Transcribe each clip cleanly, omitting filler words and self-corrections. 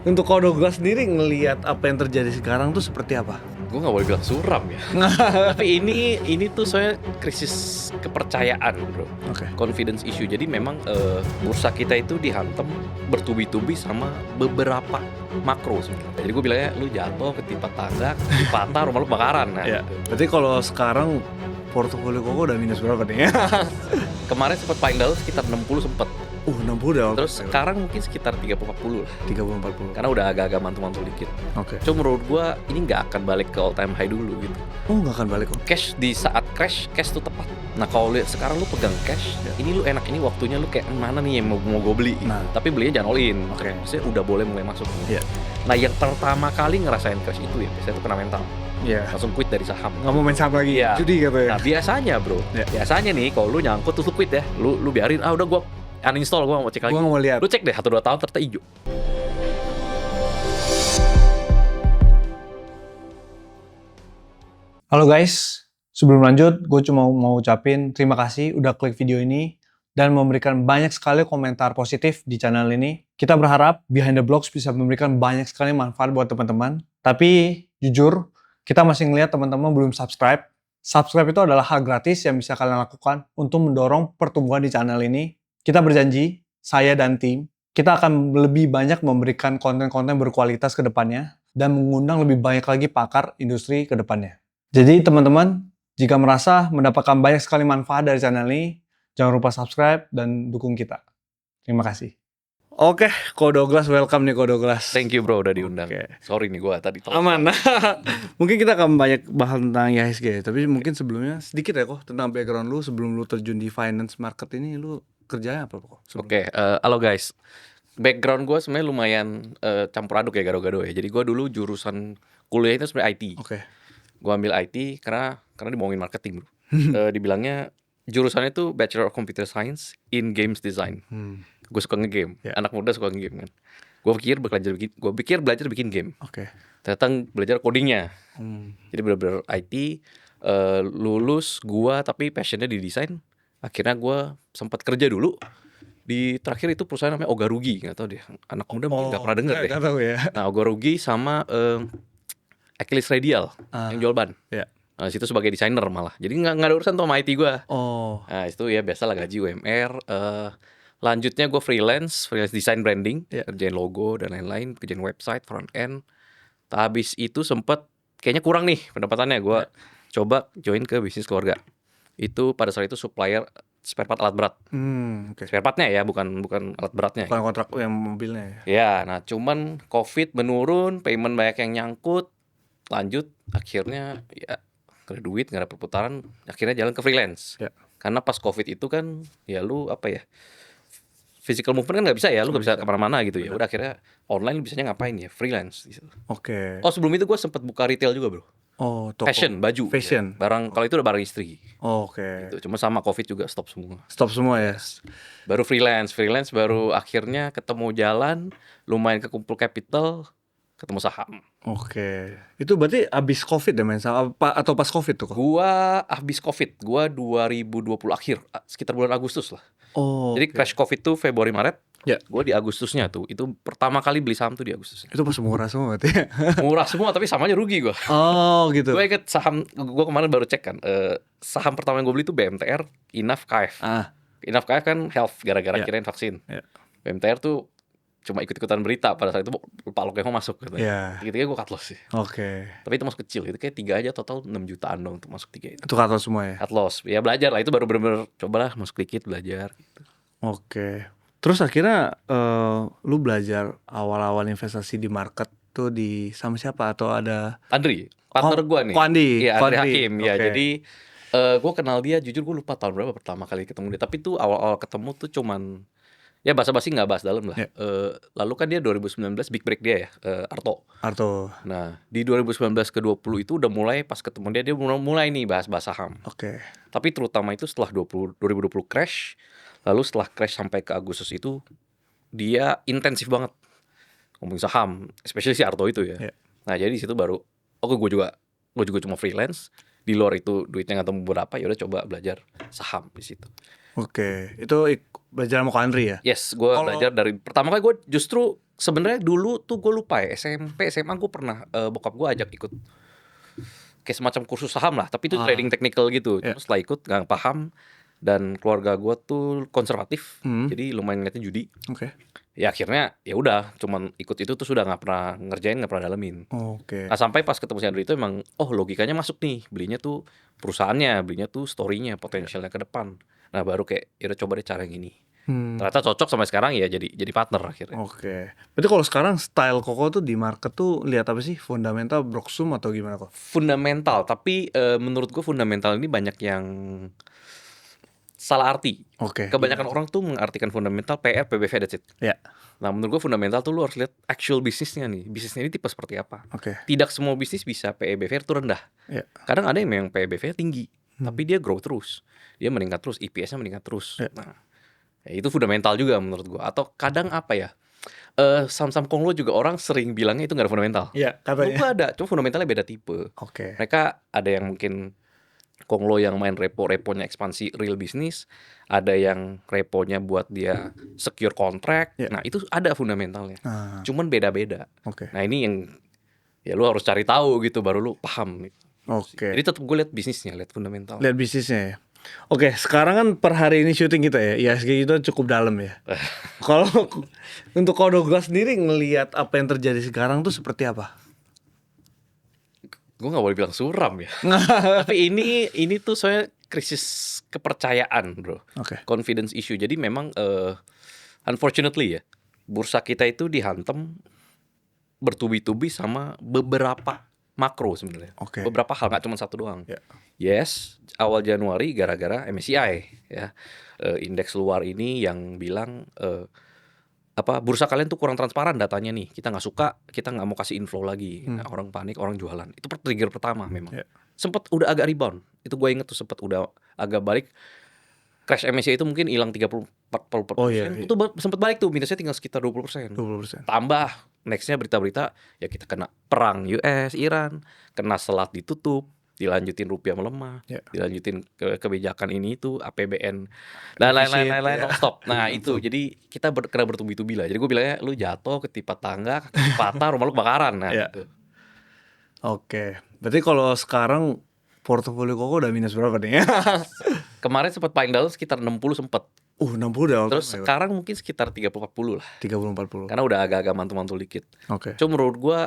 Untuk Kau Douglas sendiri ngelihat apa yang terjadi sekarang tuh seperti apa? Gue nggak boleh bilang suram ya. Tapi ini tuh soalnya krisis kepercayaan, bro. Oke. Confidence issue. Jadi memang bursa kita itu dihantam bertubi-tubi sama beberapa makro sebenarnya. Jadi gue bilangnya lu jatuh ketimpa tangga, dipatah, rumah lu bakaran. Nah, Ya. Berarti kalau sekarang portofolio Koko udah minus berapa nih? kemarin sempat paling dalam sekitar 60 sempat. 60 dah. Terus sekarang mungkin sekitar 30-40 lah. 30-40. Karena udah agak-agak mantul-mantul dikit. Oke. Cuma menurut gua ini nggak akan balik ke all time high dulu gitu. Oh, nggak akan balik kok. Cash di saat crash tuh tepat. Nah kalau lihat sekarang lu pegang cash, ini lu enak, ini waktunya lu kayak mana nih yang mau gue beli. Nah. Tapi belinya jangan all in. Oke. Maksudnya udah boleh mulai masuk. Iya. Nah yang pertama kali ngerasain crash itu ya biasanya tuh kena mental. Iya. Langsung quit dari saham. Nggak mau main saham lagi. Iya. Judi gitu ya. Nah biasanya bro, Iya. biasanya nih kalau lu nyangkut terus lu quit ya, lu biarin udah gua uninstall, gua mau cek lagi. Gua nggak mau lihat. Lu cek deh 1-2 tahun ternyata hijau. Halo guys, sebelum lanjut, gue cuma mau ucapin terima kasih udah klik video ini dan memberikan banyak sekali komentar positif di channel ini. Kita berharap Behind the Blocks bisa memberikan banyak sekali manfaat buat teman-teman. Tapi jujur, kita masih ngeliat teman-teman belum subscribe. Subscribe itu adalah hal gratis yang bisa kalian lakukan untuk mendorong pertumbuhan di channel ini. Kita berjanji, saya dan tim, kita akan lebih banyak memberikan konten-konten berkualitas ke depannya dan mengundang lebih banyak lagi pakar industri ke depannya. Jadi teman-teman, jika merasa mendapatkan banyak sekali manfaat dari channel ini, jangan lupa subscribe dan dukung kita. Terima kasih. Oke, Ko Douglas, welcome nih Ko Douglas. Thank you bro udah diundang. Oke. Sorry nih gua tadi telat. Aman. Mungkin kita akan banyak bahas tentang IHSG, tapi mungkin sebelumnya sedikit ya kok tentang background lu sebelum lu terjun di finance market ini, lu kerjanya apa kok? Oke, halo guys. Background gue sebenarnya lumayan campur aduk ya, gado-gado ya. Jadi gue dulu jurusan kuliah itu sebenarnya IT. Oke. Gue ambil IT karena dibohongin marketing bro. Dibilangnya jurusannya itu Bachelor of Computer Science in Games Design. Gue suka ngegame. Ya. Anak muda suka ngegame kan. Gue pikir belajar bikin game. Oke. Ternyata belajar codingnya. Jadi benar-benar IT. Lulus gue tapi passionnya di desain. Akhirnya gue sempat kerja dulu. Di terakhir itu perusahaan namanya Ogarugi, nggak tahu deh, anak muda mungkin nggak pernah denger deh. Nggak tahu ya. Nah Ogarugi sama Achilles Radial yang jual ban. Ya. Nah situ sebagai desainer malah. Jadi nggak ada urusan tuh sama IT gue. Oh. Nah itu ya biasa lah gaji UMR. Lanjutnya gue freelance design branding, kerjain logo dan lain-lain, kerjain website, front end. Habis itu sempet kayaknya kurang nih pendapatannya, gue coba join ke bisnis keluarga. Itu pada saat itu supplier spare part alat berat. Oke. Spare partnya ya, bukan alat beratnya. Bukan kontrak yang mobilnya ya. Ya, nah cuman COVID menurun, payment banyak yang nyangkut, lanjut akhirnya ya gak ada duit, gak ada perputaran, akhirnya jalan ke freelance. Ya. Karena pas COVID itu kan ya lu apa ya, physical movement kan gak bisa ya, lu gak bisa kemana-mana gitu ya. Udah akhirnya online lu bisanya ngapain ya, freelance gitu. Oke. Oh sebelum itu gue sempet buka retail juga bro. Oh, toko. Fashion, baju. Fashion. Ya. Barang, kalau itu udah barang istri. Oke. Gitu. Cuma sama COVID juga stop semua. Stop semua ya. Baru freelance baru akhirnya ketemu jalan, lumayan kekumpul capital, ketemu saham. Oke. Itu berarti abis COVID ya main saham atau pas COVID tuh kok? Gua habis COVID, gua 2020 akhir, sekitar bulan Agustus lah. Oh. Jadi crash COVID tuh Februari Maret. Ya. Gua di Agustusnya tuh. Itu pertama kali beli saham tuh di Agustus. Itu pas murah semua berarti. Murah semua tapi samanya rugi gua. Oh, gitu. Gua inget saham, gua kemarin baru cek kan, saham pertama yang gua beli tuh BMTR, Inaf KF. Inaf KF kan health gara-gara kirain vaksin. BMTR tuh cuma ikut-ikutan berita pada saat itu Pak Lokemo masuk gitu. Gitu-gitu gue cut loss sih. Oke. Tapi itu masuk kecil, itu kayak 3 aja total 6 jutaan dong untuk masuk 3 itu. Itu cut loss semua ya? Cut loss, ya belajar lah, itu baru bener-bener cobalah masuk dikit belajar gitu. Oke. Terus akhirnya lu belajar awal-awal investasi di market tuh di sama siapa atau ada? Andri, partner gue nih. Koandi. Iya, Andri Hakim. Okay. Ya, jadi gue kenal dia, jujur gue lupa tahun berapa pertama kali ketemu dia. Tapi tuh awal-awal ketemu tuh cuman ya basa-basi nggak bahas dalam lah. Lalu kan dia 2019 big break dia ya, Arto. Nah di 2019 ke 20 itu udah mulai pas ketemu dia mulai nih bahas saham. Oke. Tapi terutama itu setelah 2020 crash, lalu setelah crash sampai ke Agustus itu dia intensif banget ngomongin saham, especially si Arto itu ya. Nah jadi di situ baru, gue juga cuma freelance. Di luar itu duitnya nggak tahu berapa, ya udah coba belajar saham di situ. Oke, itu belajar sama Ko Andri ya? Yes, gue belajar dari pertama kali gue justru sebenarnya dulu tuh gue lupa ya, SMP, SMA gue pernah bokap gue ajak ikut kayak semacam kursus saham lah, tapi itu trading technical gitu. Iya. Terus setelah ikut nggak paham, dan keluarga gue tuh konservatif, Hmm. jadi lumayan ngeliatnya judi. Oke. Ya akhirnya ya udah, cuman ikut itu tuh sudah nggak pernah ngerjain, nggak pernah dalemin. Oke. Nah sampai pas ketemu si Andrew itu emang, oh logikanya masuk nih, belinya tuh perusahaannya, belinya tuh story-nya, potensialnya ke depan. Nah baru kayak, ya udah coba deh cara yang ini. Ternyata cocok sampai sekarang ya jadi partner akhirnya. Oke. Berarti kalau sekarang style Koko tuh di market tuh lihat apa sih? Fundamental, Broksum atau gimana kok? Fundamental, tapi menurut gue fundamental ini banyak yang salah arti. Oke. Kebanyakan orang tuh mengartikan fundamental PR, PBV, that's it. Ya. Nah menurut gue fundamental tuh lu harus lihat actual bisnisnya nih. Bisnisnya ini tipe seperti apa. Oke. Tidak semua bisnis bisa PEBV itu rendah. Ya. Kadang ada yang memang PEBV tinggi, tapi dia grow terus. Dia meningkat terus, EPS-nya meningkat terus. Ya. Nah, ya itu fundamental juga menurut gue. Atau kadang apa ya, saham-saham Konglo juga orang sering bilangnya itu gak ada fundamental. Iya, Menurut katanya. gue ada, cuma fundamentalnya beda tipe. Oke. Mereka ada yang mungkin Konglo yang main repo-reponya ekspansi real bisnis, ada yang reponya buat dia secure contract. Ya. Nah itu ada fundamentalnya, Ah, cuman beda-beda. oke. Nah ini yang ya lu harus cari tahu gitu baru lu paham gitu. Oke. Jadi tetap gue lihat bisnisnya, lihat fundamental. Lihat bisnisnya ya. Oke, sekarang kan per hari ini syuting kita ya, ISG itu cukup dalam ya. Kalau untuk Kodo gue sendiri ngelihat apa yang terjadi sekarang tuh seperti apa? Gue nggak boleh bilang suram ya. Tapi ini tuh soalnya krisis kepercayaan bro, Oke. confidence issue. Jadi memang unfortunately ya, bursa kita itu dihantam bertubi-tubi sama beberapa makro sebenarnya. Oke. Beberapa hal, nggak cuma satu doang. Ya. Yes, awal Januari gara-gara MSCI ya, indeks luar ini yang bilang bursa kalian tuh kurang transparan datanya nih, kita nggak suka, kita nggak mau kasih inflow lagi. Nah, orang panik, orang jualan. Itu trigger pertama memang. Ya. Sempet udah agak rebound. Itu gue inget tuh sempet udah agak balik. Crash MSCI itu mungkin hilang 30-40%. Oh, iya. Itu sempet balik tuh, minusnya tinggal sekitar 20%. 20%. Tambah nextnya berita-berita ya kita kena perang US Iran, kena selat ditutup, dilanjutin rupiah melemah, Ya. dilanjutin kebijakan ini itu APBN dan lain-lain ya. stop. Nah itu jadi kita kena bertubi-tubi lah. Jadi gue bilangnya lu jatuh ketipa tangga, kaki patah, rumah lu kebakaran. Nah Ya. gitu. Oke. Berarti kalau sekarang portofolio Koko udah minus berapa nih? Kemarin sempat paling dalam sekitar 60 sempet. 60 udah. Terus sekarang mungkin sekitar 30-40 lah. 30-40. Karena udah agak-agak mantul-mantul dikit. Oke. Cuma menurut gua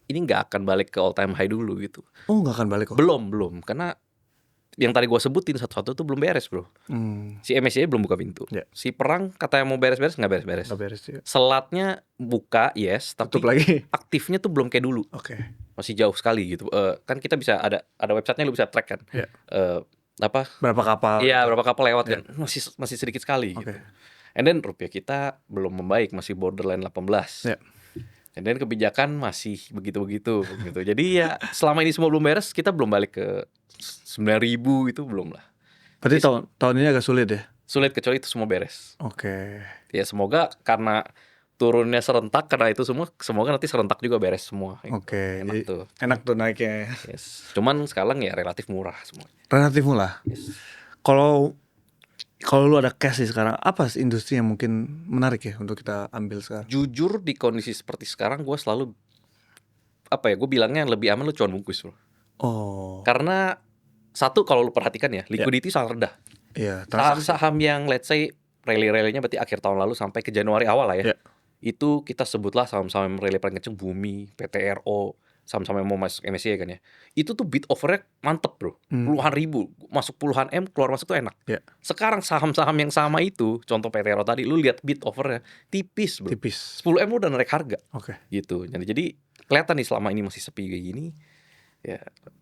ini nggak akan balik ke all time high dulu gitu. Oh, nggak akan balik kok. Belum. Karena yang tadi gua sebutin satu-satu tuh belum beres bro. Si MSCI belum buka pintu. Ya. Si perang katanya mau beres-beres nggak beres-beres. Nggak beres ya. Selatnya buka yes, tapi Tutup lagi. aktifnya tuh belum kayak dulu. Oke. Masih jauh sekali gitu. Kan kita bisa ada websitenya lu bisa track kan. Ya. Berapa kapal? Iya, berapa kapal lewat kan. Masih sedikit sekali Oke. gitu. And then rupiah kita belum membaik, masih borderline 18. Ya. And then kebijakan masih begitu-begitu gitu. Jadi ya selama ini semua belum beres, kita belum balik ke 9.000 itu belum lah. Berarti tahun ini agak sulit ya? Sulit kecuali itu semua beres. Oke. Ya semoga karena turunnya serentak karena itu semua, semoga nanti serentak juga beres semua. Oke. Enak Jadi tuh. enak tuh naiknya. Yes. Cuman sekarang ya relatif murah semua. Relatif murah. Yes. Kalau lu ada cash sih sekarang, apa sih industri yang mungkin menarik ya untuk kita ambil sekarang? Jujur di kondisi seperti sekarang gue selalu gue bilangnya lebih aman lu cuan bungkus bro. Oh. Karena satu kalau lu perhatikan ya, liquidity sangat rendah. Iya. Saham-saham yang let's say rally-rally-nya berarti akhir tahun lalu sampai ke Januari awal lah ya. Ya. Itu kita sebutlah saham-saham yang rally paling kenceng, Bumi, PTRO, saham-saham yang mau masuk MSCI kan ya. Itu tuh bid offer-nya mantep bro. Puluhan ribu, masuk puluhan M, keluar masuk tuh enak. Ya. Sekarang saham-saham yang sama itu, contoh PTRO tadi, lu lihat bid offer-nya tipis bro. Tipis. 10 M lu udah naik harga. Oke. Gitu. Jadi kelihatan nih selama ini masih sepi kayak gini. Ya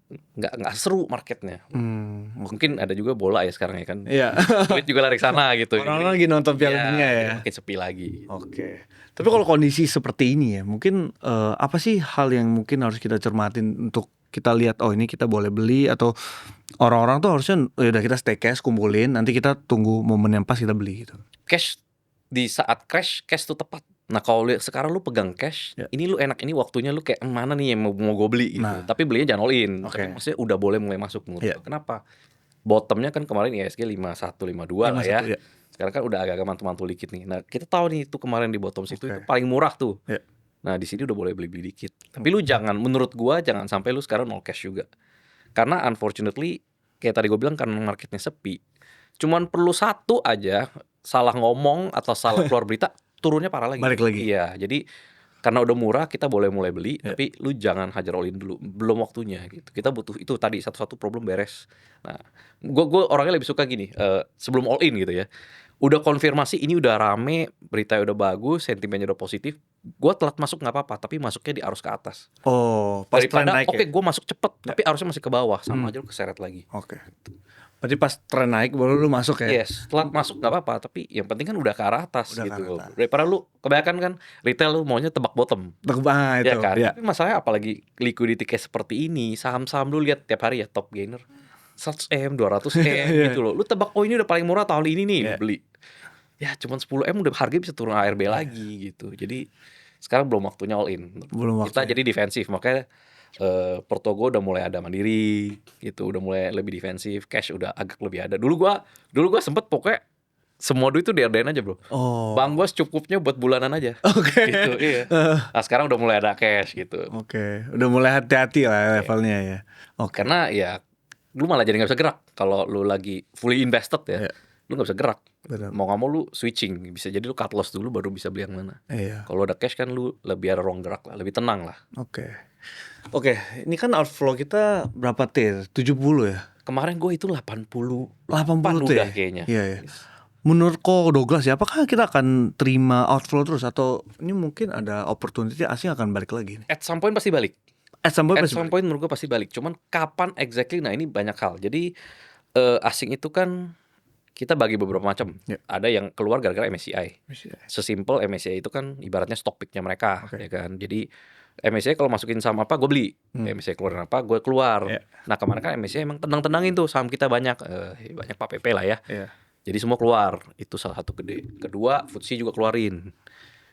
nggak seru marketnya. Mungkin ada juga bola ya sekarang ya kan. Iya. Duit juga lari ke sana gitu. Orang lagi nonton Piala Dunia ya. Makin sepi lagi. Oke. Tapi kalau kondisi seperti ini ya, mungkin apa sih hal yang mungkin harus kita cermatin untuk kita lihat ini kita boleh beli, atau orang-orang tuh harusnya udah kita stay cash, kumpulin, nanti kita tunggu momen yang pas kita beli gitu. Cash di saat crash, cash tuh tepat. Nah kalau sekarang lu pegang cash, Ya. ini lu enak, ini waktunya lu kayak mana nih yang mau gue beli gitu. Nah. Tapi belinya jangan all in. Oke. Tapi maksudnya udah boleh mulai masuk menurut Ya. gue. Kenapa? bottomnya kan kemarin IHSG 51, 52 lah ya. 51 ya. Sekarang kan udah agak-agak mantul-mantul dikit nih. Nah kita tahu nih itu kemarin di bottom situ itu Oke. paling murah tuh. Ya. Nah di sini udah boleh beli-beli dikit. Tapi lu jangan, menurut gua jangan sampai lu sekarang no cash juga. Karena unfortunately kayak tadi gue bilang karena marketnya sepi. Cuman perlu satu aja salah ngomong atau salah keluar berita turunnya parah lagi. Balik lagi. Iya, jadi karena udah murah kita boleh mulai beli, Ya. tapi lu jangan hajar all in dulu, belum waktunya gitu. Kita butuh itu tadi satu-satu problem beres. Nah, gue orangnya lebih suka gini, sebelum all in gitu ya. Udah konfirmasi ini udah rame, beritanya udah bagus, sentimennya udah positif. Gue telat masuk nggak apa-apa, tapi masuknya di arus ke atas. Oh, pas tren Daripada naik oke ya? gue masuk cepet, tapi arusnya masih ke bawah, sama aja lu keseret lagi. Oke. Berarti pas tren naik baru lu masuk ya? Yes, telat masuk nggak apa-apa, tapi yang penting kan udah ke arah atas Udah ke gitu. arah atas. Daripada lu kebanyakan kan retail lu maunya tebak bottom. Itu. Ya kan? Ya. Tapi masalahnya apalagi liquidity kayak seperti ini, saham-saham lu lihat tiap hari ya top gainer 100M, 200M Iya. gitu loh. Lu tebak oh ini udah paling murah tahun ini nih, Iya. lu beli. Ya cuman 10M udah harganya bisa turun ARB lagi gitu. Jadi sekarang belum waktunya all in. Belum Kita waktunya. jadi defensif, makanya Portogo udah mulai ada mandiri gitu, udah mulai lebih defensif, cash udah agak lebih ada. Dulu gua sempet pokoknya semua duit tuh DRD-in aja bro. Oh. Bang bos cukupnya buat bulanan aja. Oke. Gitu, iya. Nah sekarang udah mulai ada cash gitu. Oke. Udah mulai hati-hati lah levelnya ya. Oke. Karena ya lu malah jadi nggak bisa gerak kalau lu lagi fully invested ya. Iya. Lu nggak bisa gerak. Benar. Mau nggak mau lu switching, bisa jadi lu cut loss dulu baru bisa beli yang mana. Iya. Kalau udah cash kan lu lebih ada ruang gerak lah, lebih tenang lah. Oke. Oke, ini kan outflow kita berapa T? 70 ya? Kemarin gue itu 80 80 T. udah kayaknya. Iya, iya. Menurut Ko Douglas ya, apakah kita akan terima outflow terus atau ini mungkin ada opportunity asing akan balik lagi nih? At some point pasti balik. At some point At pasti some balik. point menurut gue pasti balik. Cuman kapan exactly? Nah ini banyak hal. Jadi asing itu kan kita bagi beberapa macam. Ya. Ada yang keluar gara-gara MSCI. Sesimpel MSCI itu kan ibaratnya stock pick-nya mereka, Oke. ya kan. Jadi MSCI kalau masukin saham apa gue beli, MSCI keluarin apa gue keluar. Ya. Nah kemarin kan MSCI emang tenang-tenangin tuh saham kita banyak, banyak Pak PP lah ya. Iya. Jadi semua keluar, itu salah satu gede. Kedua, FTSE juga keluarin.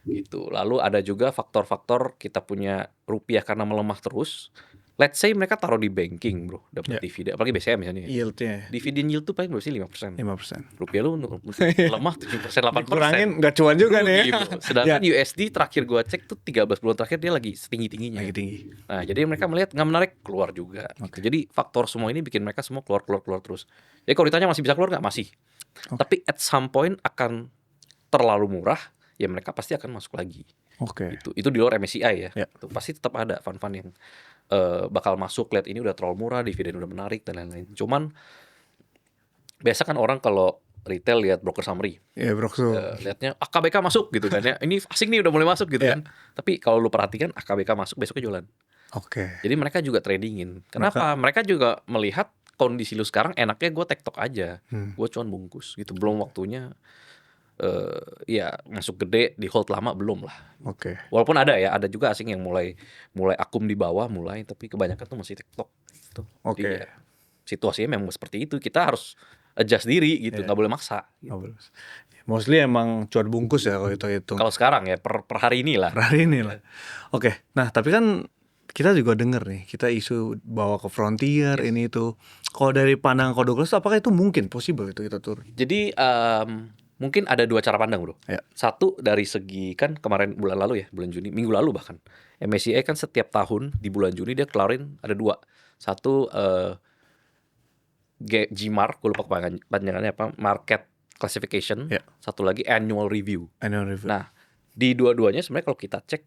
Gitu. Lalu ada juga faktor-faktor kita punya rupiah karena melemah terus. Let's say mereka taruh di banking, bro, dapat Ya. dividen, apalagi BCA misalnya. Yieldnya Dividen yield tuh paling berapa sih 5%. 5%. Rupiah lu lemah 7%, 8%. Kurangin nggak cuan juga nih Rugi, ya. bro. Sedangkan Ya. USD terakhir gua cek tuh 13 bulan terakhir dia lagi setinggi-tingginya. Lagi tinggi. Nah, jadi mereka melihat nggak menarik, keluar juga. Oke. Jadi faktor semua ini bikin mereka semua keluar terus. Jadi kalau ditanya masih bisa keluar nggak? Masih. Oke. Tapi at some point akan terlalu murah, ya mereka pasti akan masuk lagi. Oke. Itu di luar MSCI ya. Ya. Itu pasti tetap ada fund-fund yang bakal masuk, lihat ini udah terlalu murah, dividen udah menarik dan lain-lain. Cuman biasa kan orang kalau retail lihat broker summary, Ya Broxo. lihatnya AKBK masuk gitu kan ya. Ini asing nih udah mulai masuk gitu Ya. kan. Tapi kalau lu perhatikan AKBK masuk besoknya jualan. Oke. Jadi mereka juga tradingin. Kenapa? Mereka juga melihat kondisi lu sekarang enaknya gue tektok aja. Gue cuman bungkus gitu. Belum waktunya ya masuk gede di hold lama belum lah. Oke. Walaupun ada juga asing yang mulai akum di bawah tapi kebanyakan tuh masih TikTok gitu. Oke. Jadi ya, situasinya memang seperti itu. Kita harus adjust diri gitu, nggak boleh maksa. Gitu. Oh, bagus. Mostly emang cuan bungkus ya kalau kita hitung. Kalau sekarang ya per hari ini lah. Hari ini lah. Oke. Nah, tapi kan kita juga denger nih, kita isu bawa ke frontier ini itu. Kalau dari pandangan Ko Douglas, apakah itu mungkin possible itu kita turun? Jadi mungkin ada dua cara pandang bro. Ya. Satu dari segi kan kemarin bulan lalu ya, bulan Juni, minggu lalu bahkan. MSCI kan setiap tahun di bulan Juni dia keluarin ada dua. Satu GMAR, gue lupa kepanjangannya apa, Market Classification. Ya. Satu lagi Annual Review. Annual review. Nah, di dua-duanya sebenarnya kalau kita cek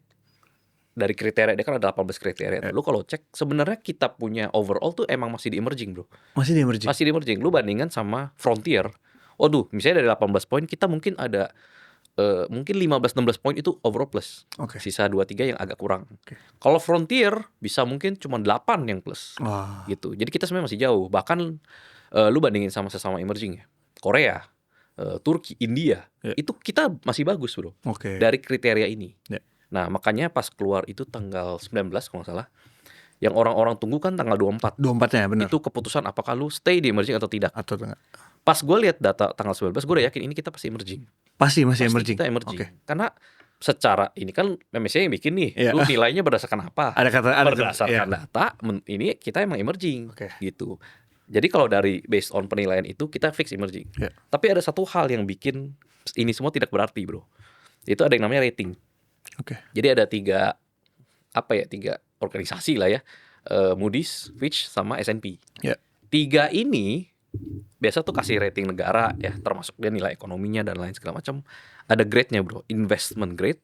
dari kriteria, dia kan ada 18 kriteria. Ya. Lu kalau cek sebenarnya kita punya overall tuh emang masih di emerging bro. Masih di emerging. Masih di emerging. Lu bandingkan sama Frontier. Waduh, misalnya dari 18 poin kita mungkin ada mungkin 15-16 poin itu overall plus. Oke. Sisa 2-3 yang agak kurang. Oke. Kalau Frontier bisa mungkin cuma 8 yang plus. Wah. Gitu. Jadi kita sebenarnya masih jauh. Bahkan lu bandingin sama sesama emerging ya. Korea, Turki, India, Ya. itu kita masih bagus bro. Oke. Dari kriteria ini. Ya. Nah makanya pas keluar itu tanggal 19 kalau nggak salah. Yang orang-orang tunggu kan tanggal 24. 24-nya benar. Itu keputusan apakah lu stay di emerging atau tidak. Atau enggak? Pas gue lihat data tanggal 19, gue udah yakin ini kita pasti emerging. Masih Pasti emerging. kita emerging. Oke. Karena secara ini kan MSCI yang bikin nih, Iya. lu nilainya berdasarkan apa? Ada Berdasarkan ya. data, ini kita emang emerging, Oke. gitu. Jadi kalau dari based on penilaian itu kita fix emerging. Ya. Tapi ada satu hal yang bikin ini semua tidak berarti, bro. Itu ada yang namanya rating. Oke. Jadi ada tiga organisasi lah ya, Moody's, Fitch, sama S&P. Ya. Tiga ini biasa tuh kasih rating negara ya, termasuk dia nilai ekonominya dan lain segala macam. Ada grade-nya, bro, investment grade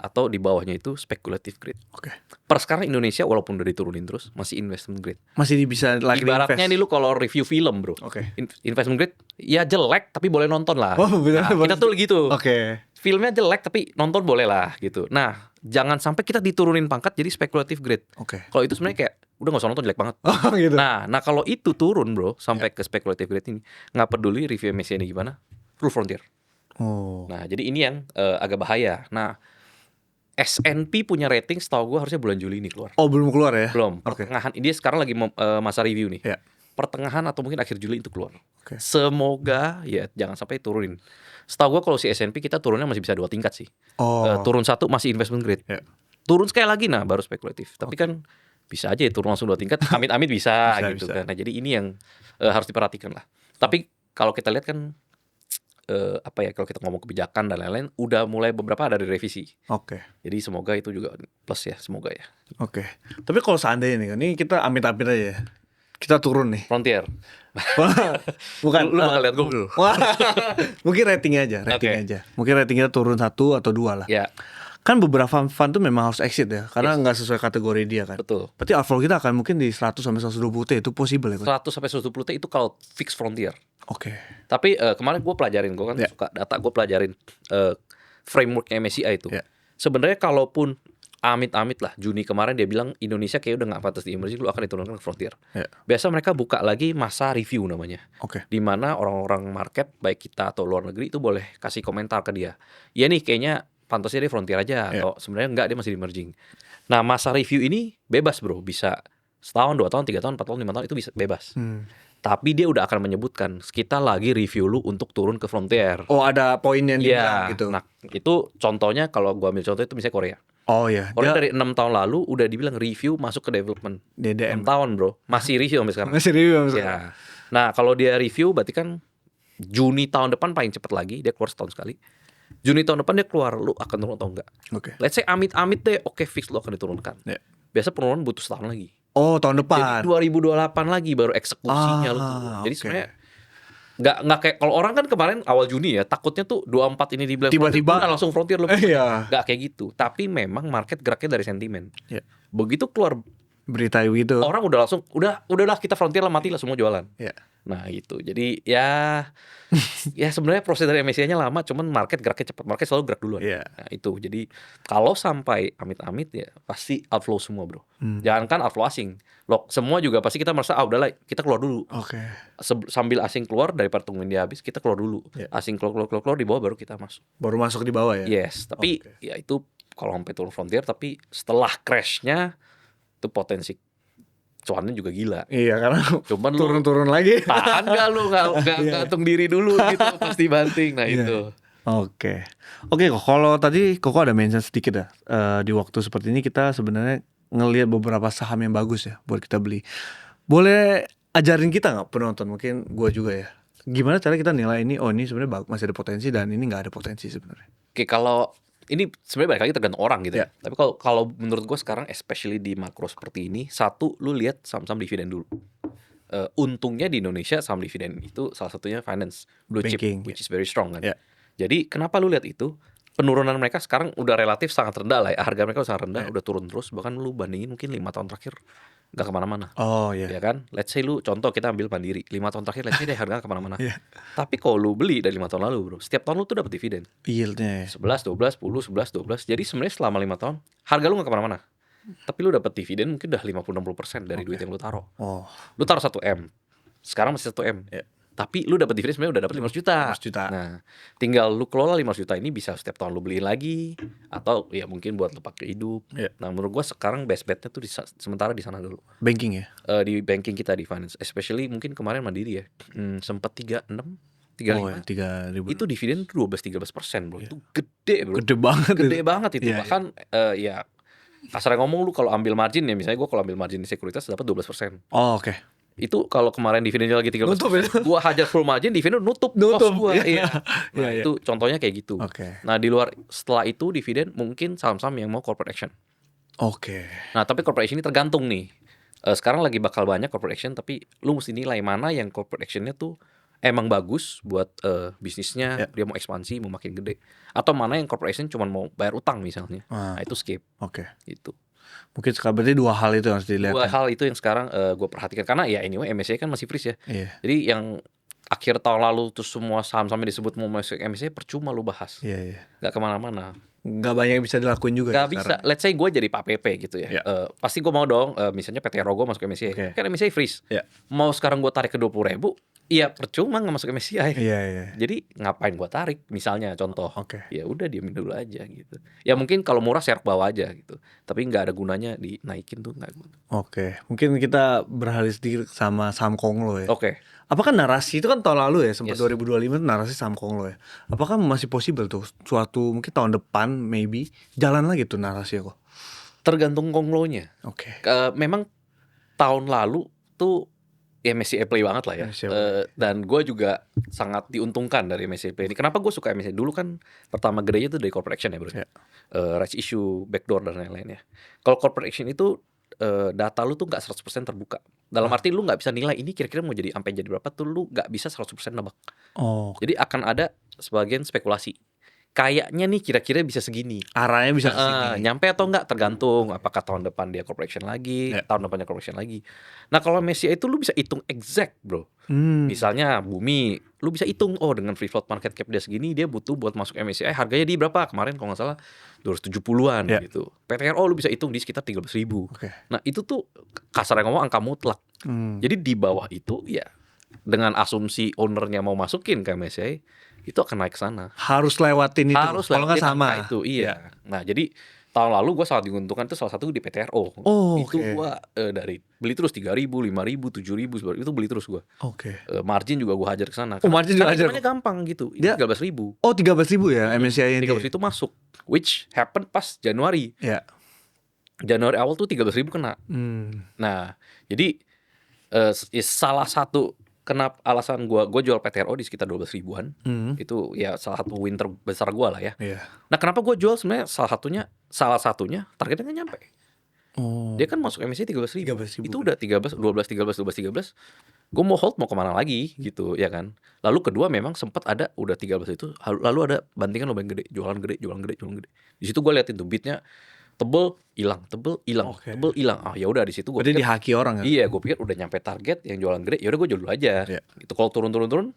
atau di bawahnya itu speculative grade. Oke. Per sekarang Indonesia walaupun udah diturunin terus masih investment grade. Masih bisa lagi Ibaratnya invest. ini lu kalau review film, bro. Oke. Investment grade ya jelek tapi boleh nonton lah. Oh, benar. Nah, kita tuh gitu. Oke. Filmnya jelek tapi nonton boleh lah gitu. Nah, jangan sampai kita diturunin pangkat jadi speculative grade. Oke. Kalau itu sebenarnya kayak udah nggak usah nonton, jelek banget. Oh gitu. Nah kalau itu turun, bro, sampai ke speculative grade ini, nggak peduli review MSCI ini gimana, full frontier. Oh. Nah jadi ini yang agak bahaya. Nah S&P punya rating setahu gue harusnya bulan Juli ini keluar. Oh, belum keluar ya? Belum. Oke. Pertengahan dia sekarang lagi masa review nih. Ya. Pertengahan atau mungkin akhir Juli itu keluar. Oke. Semoga ya jangan sampai turunin. Setahu gue kalau si S&P kita turunnya masih bisa 2 tingkat sih. Oh. Turun 1 masih investment grade. Ya. Turun sekali lagi nah baru spekulatif. Tapi kan bisa aja ya turun langsung 2 tingkat. Amit-amit bisa gitu bisa. kan. Nah jadi ini yang harus diperhatikan lah. Tapi kalau kita lihat kan kalau kita ngomong kebijakan dan lain-lain udah mulai beberapa ada direvisi. Oke. Jadi semoga itu juga plus ya, semoga ya. Oke. Tapi kalau seandainya nih, ini kita amit-amit aja ya. Kita turun nih. Frontier. Bukan. Lu bakal lihat gue dulu. Mungkin ratingnya aja, aja. Mungkin ratingnya turun 1 atau 2 lah. Ya, Kan beberapa fund tuh memang harus exit ya, karena nggak sesuai kategori dia kan. betul. Berarti outflow kita akan mungkin di 100 sampai 120 T itu possible ya, Coach? 100 sampai 120 T itu kalau fix frontier. Oke. Tapi kemarin gue pelajarin, gue kan Ya. suka data, gue pelajarin frameworknya MSCI itu. Ya. Sebenarnya kalaupun amit-amit lah Juni kemarin dia bilang Indonesia kayak udah nggak pantas di emerging, lu akan diturunkan ke frontier. Ya. Biasa mereka buka lagi masa review namanya, Oke. di mana orang-orang market baik kita atau luar negeri itu boleh kasih komentar ke dia. Ya nih kayaknya pantasnya dia frontier aja Ya. atau sebenarnya enggak, dia masih di emerging. Nah masa review ini bebas, bro, bisa setahun, 2 tahun, 3 tahun, 4 tahun, 5 tahun itu bisa bebas. Tapi dia udah akan menyebutkan kita lagi review lu untuk turun ke frontier. Oh, ada poin yang Iya, dibilang gitu. nah itu contohnya kalau gua ambil contoh itu misalnya Korea. Oh iya. Korea dari 6 tahun lalu udah dibilang review masuk ke development. DDM. 6 tahun, bro, masih review sampai sekarang. Masih review sekarang. Ya. Nah kalau dia review berarti kan Juni tahun depan paling cepat lagi, dia keluar setahun sekali. Juni tahun depan dia keluar, lu akan turun atau enggak? Oke. Let's say amit-amit deh, oke fix lu akan diturunkan. Ya. Biasa penurunan butuh setahun lagi. Oh, tahun depan. Jadi 2028 lagi baru eksekusinya lu turun. Jadi oke. sebenarnya nggak kayak kalau orang kan kemarin awal Juni ya takutnya tuh 24 ini dibilang Tiba-tiba- frontier, udah langsung frontier lu. Iya. Nggak kayak gitu. Tapi memang market geraknya dari sentimen. Ya. Begitu keluar Berita gitu. orang udah langsung udahlah kita frontier lah, mati lah semua jualan. Ya. Nah gitu. Jadi ya sebenarnya proses dari MSCI-nya lama, cuman market geraknya cepat. Market selalu gerak duluan. Iya. Nah itu. Jadi kalau sampai amit-amit ya pasti outflow semua, bro. Jangankan outflow asing, loh semua juga pasti kita merasa udahlah kita keluar dulu. Oke. Sambil asing keluar daripada tungguin dia habis, kita keluar dulu. Iya. Asing keluar di bawah baru kita masuk. Baru masuk di bawah ya. Yes, tapi Oke. ya itu kalau sampai turun frontier, tapi setelah crashnya itu potensi cuannya juga gila. Iya, karena Cuman lu turun-turun lagi. tahan gak lu nggak gantung diri dulu gitu pasti banting. Nah Iya. itu. Oke, kok kalau tadi Koko ada mention sedikit ya, di waktu seperti ini kita sebenarnya ngelihat beberapa saham yang bagus ya buat kita beli. Boleh ajarin kita nggak penonton, mungkin gua juga ya, gimana cara kita nilai ini, oh ini sebenarnya masih ada potensi dan ini nggak ada potensi sebenarnya. Oke, kalau ini sebenarnya balik lagi tergantung orang gitu ya. Ya. Tapi kalau menurut gue sekarang especially di makro seperti ini, satu lu lihat saham-saham dividen dulu. Untungnya di Indonesia saham dividen itu salah satunya finance blue chip, Banking, which is very strong kan. Ya. Jadi kenapa lu lihat itu? Penurunan mereka sekarang udah relatif sangat rendah lah ya. Harga mereka sangat rendah, udah turun terus. Bahkan lu bandingin mungkin 5 tahun terakhir nggak kemana-mana. Oh iya. Ya kan, let's say lu contoh kita ambil Mandiri 5 tahun terakhir, let's say deh harga nggak kemana-mana. Iya. Tapi kalau lu beli dari 5 tahun lalu, bro, setiap tahun lu tuh dapat dividen Yieldnya ya. 11, 12, 10, 11, 12. Jadi sebenarnya selama 5 tahun harga lu nggak kemana-mana. Tapi lu dapat dividen mungkin udah 50-60% dari duit yang lu taruh. Oh, Lu taruh 1 M, sekarang masih 1 M. Ya. Tapi lu dapat dividen sebenarnya udah dapat 500 juta. 500 juta. Nah, tinggal lu kelola 500 juta ini bisa setiap tahun lu beliin lagi atau ya mungkin buat lu pakai hidup. Ya. Nah, menurut gua sekarang best bet-nya tuh sementara di sana dulu. banking ya. Di banking kita di finance, especially mungkin kemarin Mandiri ya. Sempat 36, 35. Oh ya, 3.000. Itu dividen 12-13%, bro. Itu gede, bro. Gede banget. Gede banget itu. Iya, Bahkan ya kasarnya ngomong lu kalau ambil margin ya, misalnya gua kalau ambil margin di sekuritas dapat 12%. Oh oke. Itu kalau kemarin dividennya lagi 13%, Nutup itu. gua hajar full margin, dividen nutup Nutup. cost gua. Iya. Nah, Iya. itu contohnya kayak gitu. Oke. Nah, di luar setelah itu dividen mungkin saham-saham yang mau corporate action. Oke. Nah, tapi corporate action ini tergantung nih. Sekarang lagi bakal banyak corporate action, tapi lu mesti nilai mana yang corporate action-nya tuh emang bagus buat bisnisnya, Ya. dia mau ekspansi, mau makin gede. Atau mana yang corporate action cuma mau bayar utang misalnya. Ah. Nah, itu skip Oke. gitu. Mungkin sekarang berarti 2 hal itu yang harus dilihat. Dua ya? hal itu yang sekarang gue perhatikan. Karena ya anyway MSCI kan masih freeze ya. Iya. Jadi yang akhir tahun lalu tuh semua saham-sahamnya disebut mau masuk MSCI percuma lu bahas. Iya, iya. Nggak kemana-mana. Nggak banyak yang bisa dilakuin juga. Gak ya bisa. sekarang. Let's say gue jadi Pak PP gitu ya. Ya. Pasti gue mau dong. Misalnya PT Rogo masuk MSCI. Oke. Kan MSCI freeze. Ya. Mau sekarang gue tarik ke 20.000, iya percuma nggak masuk MSCI. Iya, iya. Jadi ngapain gue tarik? Misalnya contoh. Oke. Ya udah diamin dulu aja gitu. Ya mungkin kalau murah share bawah aja gitu. Tapi nggak ada gunanya dinaikin tuh nggak guna. Oke. Mungkin kita beralih sedikit sama saham Konglo ya. Oke. Apakah narasi itu kan tahun lalu ya, sempat Yes. 2025 itu narasi saham Konglo ya. Apakah masih possible tuh suatu mungkin tahun depan maybe jalan lagi tuh narasinya kok? Tergantung konglonya. Oke. Memang tahun lalu tuh ya MSCI Play banget lah ya. MSCI Play. Dan gue juga sangat diuntungkan dari MSCI Play ini. Kenapa gue suka MSCI? Dulu kan pertama gedenya tuh dari corporate action ya bro. Ya. Rights issue, backdoor dan lain-lain ya. Kalau corporate action itu data lu tuh nggak 100% terbuka. Dalam arti lu nggak bisa nilai ini kira-kira mau jadi sampai jadi berapa tuh lu nggak bisa 100% nebak. Oh, Jadi akan ada sebagian spekulasi. Kayaknya nih kira-kira bisa segini. arahnya bisa ke sini. Nyampe atau enggak tergantung apakah tahun depan dia corporation lagi, Ya. tahun depannya corporation lagi. Nah, kalau MSCI itu lu bisa hitung exact, Bro. Misalnya Bumi, lu bisa hitung dengan free float market cap dia segini, dia butuh buat masuk MSCI harganya di berapa? Kemarin kalau nggak salah 270-an Ya. gitu. PTRO lu bisa hitung di sekitar 13.000. Oke. Nah, itu tuh kasarnya ngomong angka mutlak. Jadi di bawah itu ya dengan asumsi ownernya mau masukin ke MSCI itu akan naik ke sana. Harus lewatin itu. Harus Kalau nggak lewatin sama. angka itu, iya. Ya. Nah, jadi tahun lalu gue sangat diuntungkan itu salah satu di PTRO. Oh, Itu oke. gue dari beli terus 3.000, 5.000, 7.000 itu beli terus gue. Oke. Margin juga gue hajar ke sana. Oh, margin juga hajar. Hitungannya gampang gitu. Dia- Ini 13.000. Oh, 13.000 ya MSCI ini. 13.000 itu masuk, which happen pas Januari. Ya. Januari awal tuh 13.000 kena. Nah, jadi salah satu kenapa alasan gue jual PTRO di sekitar 12.000-an. Itu ya salah satu win terbesar gue lah ya. Iya. Nah, kenapa gue jual sebenarnya salah satunya targetnya nggak nyampe. Oh. Dia kan masuk MSCI 13.000. 13.000. Itu udah 13, 12, 13, 12, 13. Gue mau hold mau kemana lagi gitu ya kan. Lalu kedua memang sempat ada udah 13 itu lalu ada bantingan lumayan gede, jualan gede. Di situ gue liatin tuh beatnya tebel hilang, Oke. tebel hilang. Ah ya udah di situ gue Berarti dihaki orang ya? iya, gue pikir udah nyampe target yang jualan gede, ya udah gue jual dulu aja. Iya. Itu kalau turun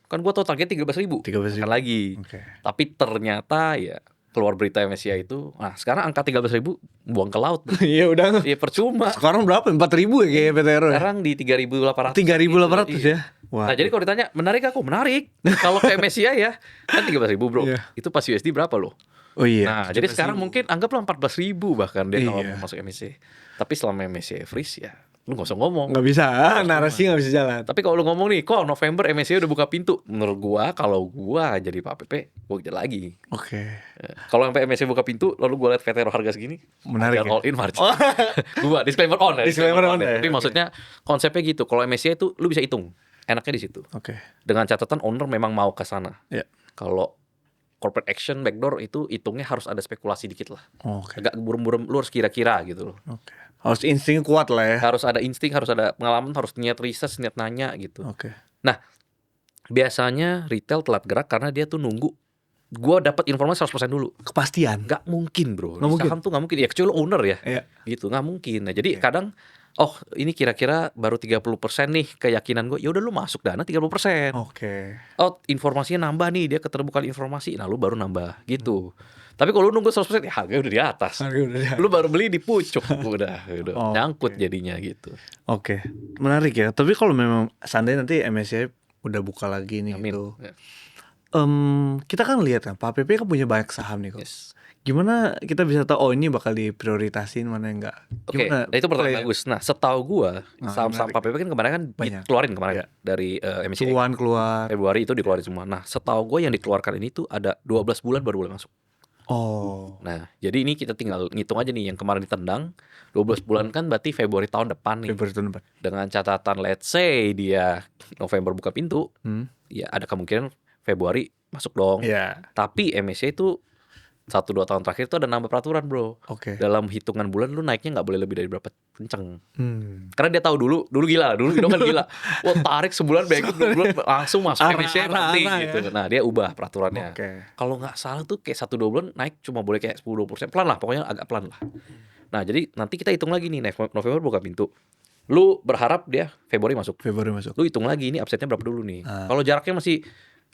kan gue tahu target 13.000. 13.000. Kan lagi. Oke. Tapi ternyata ya keluar berita MSCI itu, nah sekarang angka 13.000 buang ke laut. Iya udah. Ya percuma. Sekarang berapa? 4.000 ya kayak PTRO ya? Sekarang di 3.800. 3.800 Iya. ya? Wah. Nah jadi kalau ditanya menarik aku menarik. Kalau ke MSCI ya kan 13.000 bro. Iya. Itu pas USD berapa loh? Oh iya. Nah jadi sekarang mungkin anggaplah 14.000 bahkan dia kalau Iya. mau masuk MSCI. Tapi selama MSCI freeze ya lu gak usah ngomong. Nggak bisa, narasi nggak bisa jalan. Tapi kalau lu ngomong nih, kok November MSCI udah buka pintu? Menurut gua, kalau gua jadi Pak PP, gua kejar lagi. Oke. Kalau sampai MSCI buka pintu, lalu gua lihat VTRO harga segini, Menarik jangan ya? all in margin. Gua disclaimer on ya. Disclaimer on ya, Tapi oke. maksudnya konsepnya gitu. Kalau MSCI itu lu bisa hitung, enaknya di situ. Oke. Dengan catatan owner memang mau ke sana. Ya. Kalau corporate action backdoor itu hitungnya harus ada spekulasi dikit lah. Oke. Agak burum-burum, lu harus kira-kira gitu loh. Oke. Harus insting kuat lah ya. Harus ada insting, harus ada pengalaman, harus niat riset, niat nanya gitu. Oke. Biasanya retail telat gerak karena dia tuh nunggu gua dapat informasi 100% dulu. Kepastian. Nggak mungkin bro. Nggak Di mungkin. saham tuh nggak mungkin. Ya kecuali owner ya. Iya. Gitu nggak mungkin. Nah jadi Oke. kadang ini kira-kira baru 30% nih keyakinan gue. Ya udah lu masuk dana 30%. Oke. Informasinya nambah nih, dia keterbukaan informasi. Nah lu baru nambah gitu. Tapi kalau lu nunggu 100% ya harganya udah di atas. Harga udah di atas. Lu baru beli di pucuk udah Oke. nyangkut jadinya gitu. Oke. Menarik ya. Tapi kalau memang seandainya nanti MSCI udah buka lagi nih Amin. gitu. Ya. Kita kan lihat kan Pak PP kan punya banyak saham nih kok. Yes. Gimana kita bisa tahu ini bakal diprioritasin mana yang enggak? Oke, Gimana? nah itu pertanyaan play- bagus. Nah, setahu gua Nah, saham-saham menarik. PPP kan kemarin kan Banyak. dikeluarin kemarin Iya. dari MSCI. Cuan keluar. Februari itu dikeluarin semua. Nah, setahu gue yang dikeluarkan ini tuh ada 12 bulan baru boleh masuk. Oh. Nah, jadi ini kita tinggal ngitung aja nih yang kemarin ditendang 12 bulan kan berarti Februari tahun depan nih. Februari tahun depan. Dengan catatan let's say dia November buka pintu, ya ada kemungkinan Februari masuk dong. Iya. Tapi MSCI itu 1-2 tahun terakhir itu ada nambah peraturan, bro. Oke. Dalam hitungan bulan lu naiknya nggak boleh lebih dari berapa kenceng. Karena dia tahu dulu gila, dulu Indo kan gila. Wah, tarik sebulan baik bulan langsung masuk MSCI nanti gitu. Nah, dia ubah peraturannya. Oke. Kalau nggak salah tuh kayak 1-2 bulan naik cuma boleh kayak 10-20%. Pelan lah, pokoknya agak pelan lah. Nah, jadi nanti kita hitung lagi nih, November buka pintu. Lu berharap dia Februari masuk. Lu hitung lagi ini upside-nya berapa dulu nih. Kalau jaraknya masih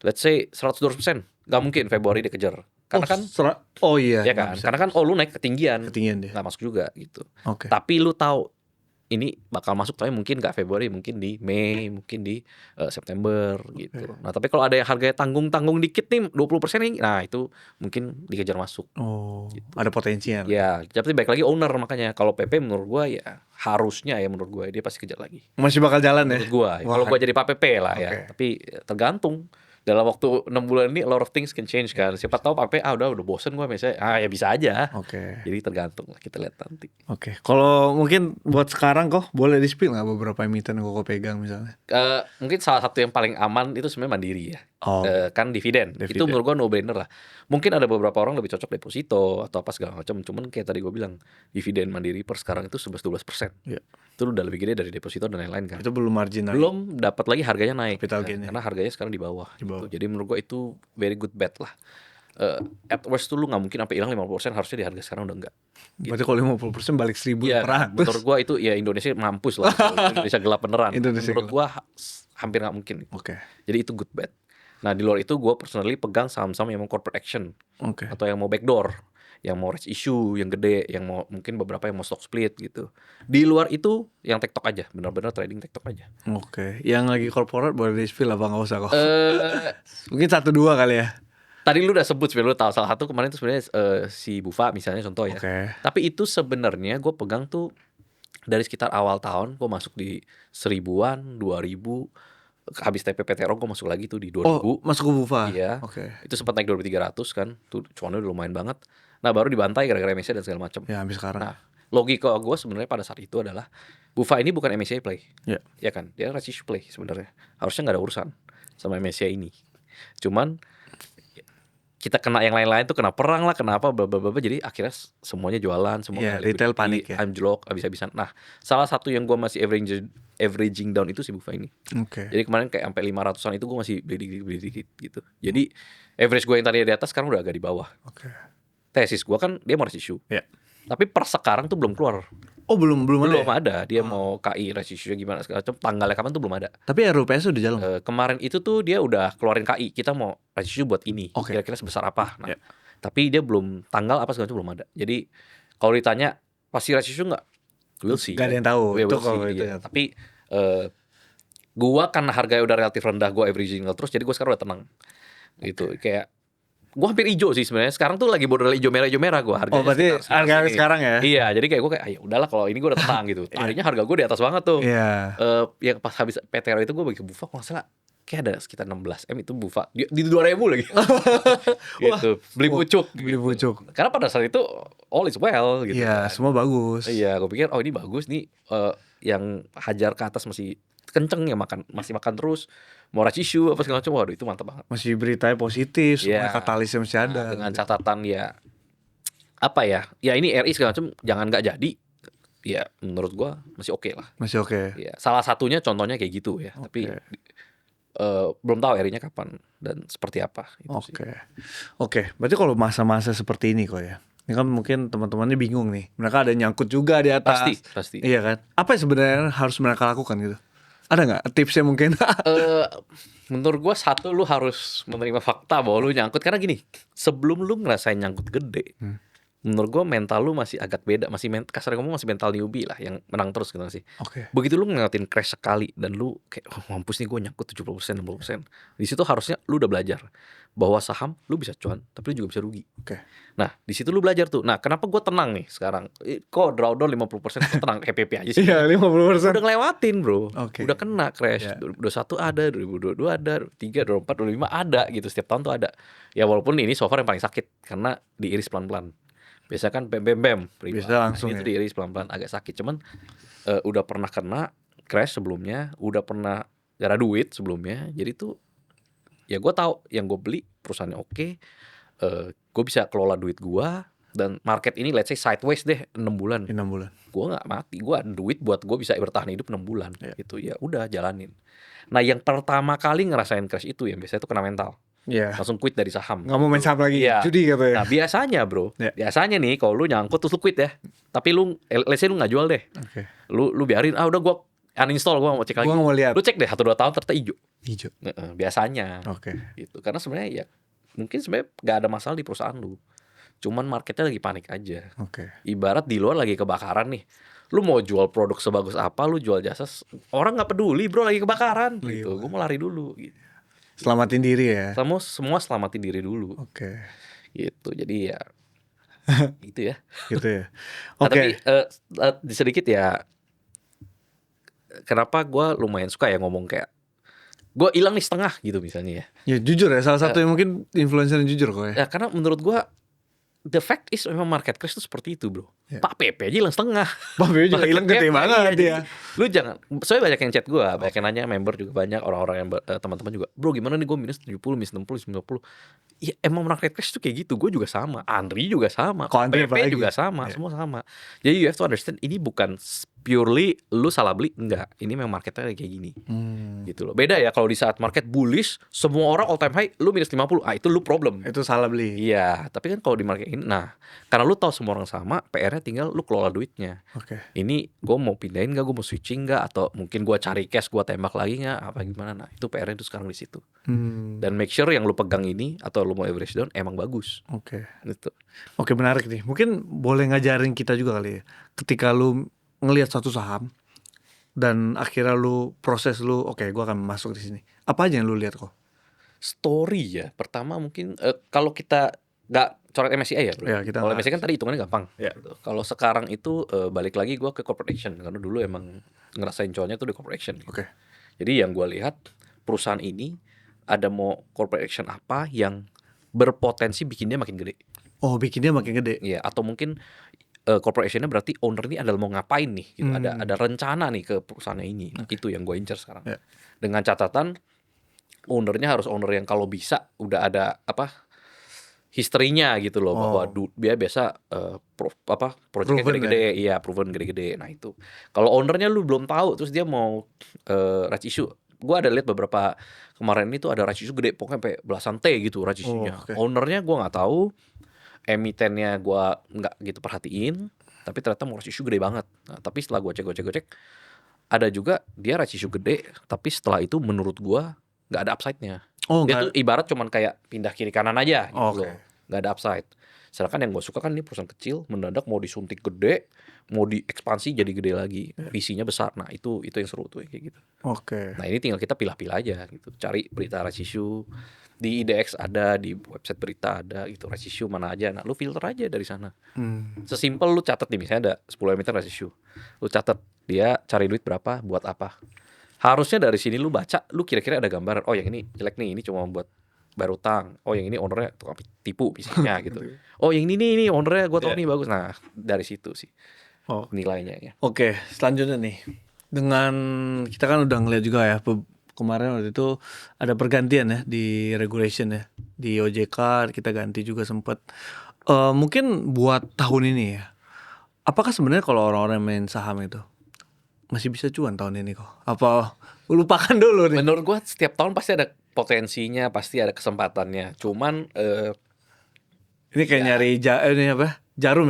let's say 100-200%, nggak mungkin Februari dia kejar. Karena kan iya. ya kan, karena kan lu naik ketinggian dia. nggak masuk juga gitu. Oke. Tapi lu tahu ini bakal masuk, tapi mungkin nggak Februari, mungkin di Mei, mungkin di September gitu. Nah, tapi kalau ada yang harganya tanggung dikit nih 20% nih, nah itu mungkin dikejar masuk. Oh, gitu. Ada potensinya. Ya, tapi baik lagi owner, makanya kalau PP menurut gua ya harusnya ya menurut gua dia pasti kejar lagi. Masih bakal jalan ya? Menurut gua. Kalau gua jadi Pak PP lah ya. Tapi tergantung. Dalam waktu 6 bulan ini a lot of things can change kan. Siapa tahu PP udah bosen gue misalnya. Ya bisa aja. Oke. Jadi tergantung lah, kita lihat nanti. Oke. Kalau mungkin buat sekarang kok boleh di-spill nggak beberapa emiten yang kok pegang misalnya? Mungkin salah satu yang paling aman itu sebenarnya Mandiri ya. Kan dividen. Itu menurut gue no brainer lah. Mungkin ada beberapa orang lebih cocok deposito atau apa segala macam. Cuman kayak tadi gue bilang, dividen Mandiri per sekarang itu 11-12%. Iya. Itu udah lebih gede dari deposito dan lain-lain kan. Itu belum margin naik. Belum dapat lagi harganya naik. Capital gain-nya. Karena harganya sekarang di bawah. Gitu. Jadi menurut gue itu very good bet lah. At worst tuh lu gak mungkin sampai hilang 50%, harusnya di harga sekarang udah enggak. Gitu. Berarti kalau 50% balik 1.000 ya, per ratus. Menurut gua itu ya Indonesia mampus lah. Indonesia gelap beneran. Menurut gua hampir gak mungkin. Oke. Jadi itu good bet. Nah, di luar itu gua personally pegang saham-saham yang mau corporate action. Atau yang mau backdoor, yang mau rights issue yang gede, yang mau mungkin beberapa yang mau stock split gitu. Di luar itu yang TikTok aja, benar-benar trading TikTok aja. Oke. Yang lagi corporate boleh di-spill apa nggak usah kok? Mungkin 1-2 kali ya. Tadi lu udah sebut sebenarnya, lu tahu salah satu kemarin itu sebenarnya si Bufa misalnya contoh ya. Tapi itu sebenarnya gue pegang tuh dari sekitar awal tahun gue masuk di 1000-an, 2000, habis TPPTRO gue masuk lagi tuh di 2000. Oh, masuk ke Bufa. Iya. Itu sempat naik 2300 kan. Tuh cuannya udah lumayan banget. Nah, baru dibantai gara-gara MSCI dan segala macam. Ya, habis sekarang. Nah, logika gue sebenarnya pada saat itu adalah Bufa ini bukan MSCI play. Iya. Ya kan? Dia rights issue play sebenarnya. Harusnya nggak ada urusan sama MSCI ini. Cuman kita kena yang lain-lain tuh, kena perang lah, kenapa blablabla, jadi akhirnya semuanya jualan, semua retail panik ya, anjlok habis-habisan. Nah, salah satu yang gue masih averaging down itu si Bufa ini. Jadi kemarin kayak sampai 500-an itu gue masih beli dikit gitu. Jadi average gue yang tadi di atas sekarang udah agak di bawah. Tesis gue kan dia mau rights issue. Tapi per sekarang tuh belum keluar. Oh, belum ada. Dia mau KI rights issue gimana segala macam, tanggalnya kapan tuh belum ada. Tapi RUPS udah jalan. Kemarin itu tuh dia udah keluarin KI, kita mau rights issue buat ini. Kira-kira sebesar apa. Nah, tapi dia belum tanggal apa segala macam belum ada. Jadi kalau ditanya pasti rights issue enggak? We'll see. Gak ada yang tahu. Itu kalau itu ya. Tapi gua karena harganya udah relatif rendah, gua averaging terus, jadi gua sekarang udah tenang. Gitu. Kayak gua hampir hijau sih sebenarnya. Sekarang tuh lagi border hijau merah gua harganya. Oh, berarti harga sekarang ya? Iya, jadi kayak gua kayak ya udahlah kalau ini gua udah tenang gitu. Tadinya harga gua di atas banget tuh. Yang pas habis PTRO itu gua bagi ke Bufa, kalau nggak salah kayak ada sekitar 16 M itu Bufa di 2.000 lagi. Gitu. Beli pucuk. Karena pada saat itu all is well gitu. Iya, kan. Semua bagus. Iya, gua pikir ini bagus nih, yang hajar ke atas masih kenceng ya, masih makan terus. Mau rights issue apa segala macam, waduh itu mantap banget. Masih beritanya positif, semua katalisnya masih ada. Dengan catatan ya apa ya? Ya ini RI segala macam jangan nggak jadi. Ya menurut gua masih oke lah. Masih oke. Ya, salah satunya contohnya kayak gitu ya. Tapi belum tahu RI-nya kapan dan seperti apa. Oke. Berarti kalau masa-masa seperti ini kok ya. Ini kan mungkin teman-temannya bingung nih. Mereka ada nyangkut juga di atas. Pasti. Iya kan? Apa yang sebenarnya harus mereka lakukan gitu? Ada nggak tipsnya mungkin? Menurut gue satu, lu harus menerima fakta bahwa lu nyangkut. Karena gini, sebelum lu ngerasain nyangkut gede, menurut gue mental lu masih agak beda, masih kasar ngomong masih mental newbie lah yang menang terus gitu sih. Oke. Begitu lu ngeliatin crash sekali dan lu kayak mampus nih gue nyangkut 70%, 60%. Di situ harusnya lu udah belajar bahwa saham lu bisa cuan tapi lu juga bisa rugi. Oke. Nah, di situ lu belajar tuh. Nah, kenapa gue tenang nih sekarang? Kok drawdown 50% kok tenang, happy aja sih. Iya, 50%. Udah ngelewatin, Bro. Oke. Udah kena crash. Ya. 2021 ada, 2022 ada, 2023, 2024, 2025 ada gitu. Setiap tahun tuh ada. Ya walaupun ini so far yang paling sakit karena diiris pelan-pelan. Biasa kan bem. Bisa langsung ini ya. tuh diiris pelan-pelan agak sakit. Cuman udah pernah kena crash sebelumnya, udah pernah gak ada duit sebelumnya. Jadi tuh ya gue tahu yang gue beli perusahaannya oke. Gue bisa kelola duit gue. Dan market ini let's say sideways deh 6 bulan. 6 bulan. Gue nggak mati, gue ada duit buat gue bisa bertahan hidup 6 bulan gitu ya udah jalanin. Nah yang pertama kali ngerasain crash itu yang biasanya itu kena mental, langsung quit dari saham. Nggak mau main saham lagi, judi gitu ya. Nah biasanya bro, biasanya nih kalau lu nyangkut terus lu quit ya, tapi lu let's say lu nggak jual deh, lu biarin udah gue uninstall, gue mau cek lagi. Gue mau lihat. Lu cek deh 1-2 tahun ternyata hijau. Biasanya. Gitu karena sebenarnya ya mungkin sebenarnya nggak ada masalah di perusahaan lu. Cuman marketnya lagi panik aja. Ibarat di luar lagi kebakaran nih. Lu mau jual produk sebagus apa, lu jual jasa, orang nggak peduli bro, lagi kebakaran gitu. Gue mau lari dulu gitu. Selamatin diri ya. Semua selamatin diri dulu. Gitu. Jadi ya gitu ya. Gitu ya. Nah, tapi sedikit ya. Kenapa gue lumayan suka ya ngomong kayak gue hilang nih setengah gitu misalnya ya. Ya jujur ya, salah satu yang mungkin influencer yang jujur kok ya. Ya karena menurut gue the fact is memang market crash itu seperti itu bro. Pak Pepe aja hilang setengah. Pak Pepe juga hilang gede banget dia. Lu jangan, soalnya banyak yang chat gue, banyak yang nanya, member juga banyak, orang-orang yang teman-teman juga, bro gimana nih gue minus 70, minus 60, minus 90. Ya emang market crash tuh kayak gitu. Gue juga sama, Andri juga sama, Pepe juga sama, semua sama. Jadi you have to understand ini bukan purely lu salah beli, enggak. Ini memang marketnya kayak gini. Gitu loh. Beda ya kalau di saat market bullish, semua orang all time high, lu minus 50, itu lu problem. Itu salah beli. Iya, tapi kan kalau di market ini, nah karena lu tahu semua orang sama, PR-nya tinggal lu kelola duitnya. Ini gue mau pindahin nggak, gue mau switching nggak, atau mungkin gue cari cash, gue tembak lagi nggak, apa gimana? Nah itu PR-nya itu sekarang di situ. Dan make sure yang lu pegang ini atau lu mau average down emang bagus. Gitu. Oke, menarik nih. Mungkin boleh ngajarin kita juga kali ya. Ketika lu ngelihat satu saham dan akhirnya lu proses lu, oke, gue akan masuk di sini. Apa aja yang lu lihat kok? Story ya. Pertama mungkin kalau kita nggak coret MSCI ya bro. Kalau MSCI kan tadi hitungannya gampang. Gitu. Kalau sekarang itu balik lagi gue ke corporate action karena dulu emang ngerasain cuannya tuh di corporate action. Gitu. Jadi yang gue lihat perusahaan ini ada mau corporate action apa yang berpotensi bikin dia makin gede. Oh, bikin dia makin gede. Iya, atau mungkin corporationnya berarti owner ini adalah mau ngapain nih gitu. Ada rencana nih ke perusahaannya ini. Itu yang gue incer sekarang. Dengan catatan ownernya harus owner yang kalau bisa udah ada history-nya gitu loh, bahwa dia biasa projectnya gede-gede, iya proven gede-gede. Nah itu kalau ownernya lu belum tahu terus dia mau rights issue, gue ada lihat beberapa kemarin itu ada rights issue gede, pokoknya sampai belasan T gitu rights issue-nya. Ownernya gue nggak tahu, emitennya gue nggak gitu perhatiin, tapi ternyata mau rights issue gede banget. Nah, tapi setelah gue cek, ada juga dia rights issue gede, tapi setelah itu menurut gue nggak ada upside-nya. Dia tuh ibarat cuman kayak pindah kiri kanan aja gitu loh. Nggak ada upside. Sedangkan yang gue suka kan ini perusahaan kecil, mendadak mau disuntik gede, mau diekspansi jadi gede lagi, visinya besar. Nah itu yang seru tuh kayak gitu. Nah ini tinggal kita pilah-pilah aja gitu, cari berita rights issue di IDX ada, di website berita ada gitu, rights issue mana aja. Nah lu filter aja dari sana. Sesimpel lu catat nih, misalnya ada 10 emiten rights issue, lu catat dia cari duit berapa, buat apa. Harusnya dari sini lu baca, lu kira-kira ada gambaran, oh yang ini jelek nih, ini cuma buat bayar utang. Oh yang ini ownernya tukang tipu misalnya gitu. Oh yang ini ownernya gue tau nih bagus. Nah dari situ sih nilainya ya. Oke, selanjutnya nih, dengan kita kan udah ngeliat juga ya kemarin waktu itu ada pergantian ya di regulation ya, di OJK kita ganti juga sempat. Mungkin buat tahun ini ya, apakah sebenarnya kalau orang-orang main saham itu masih bisa cuan tahun ini kok? Apa lupakan dulu nih? Menurut gue setiap tahun pasti ada potensinya, pasti ada kesempatannya. Cuman ini kayak nyari jarum ya, jarum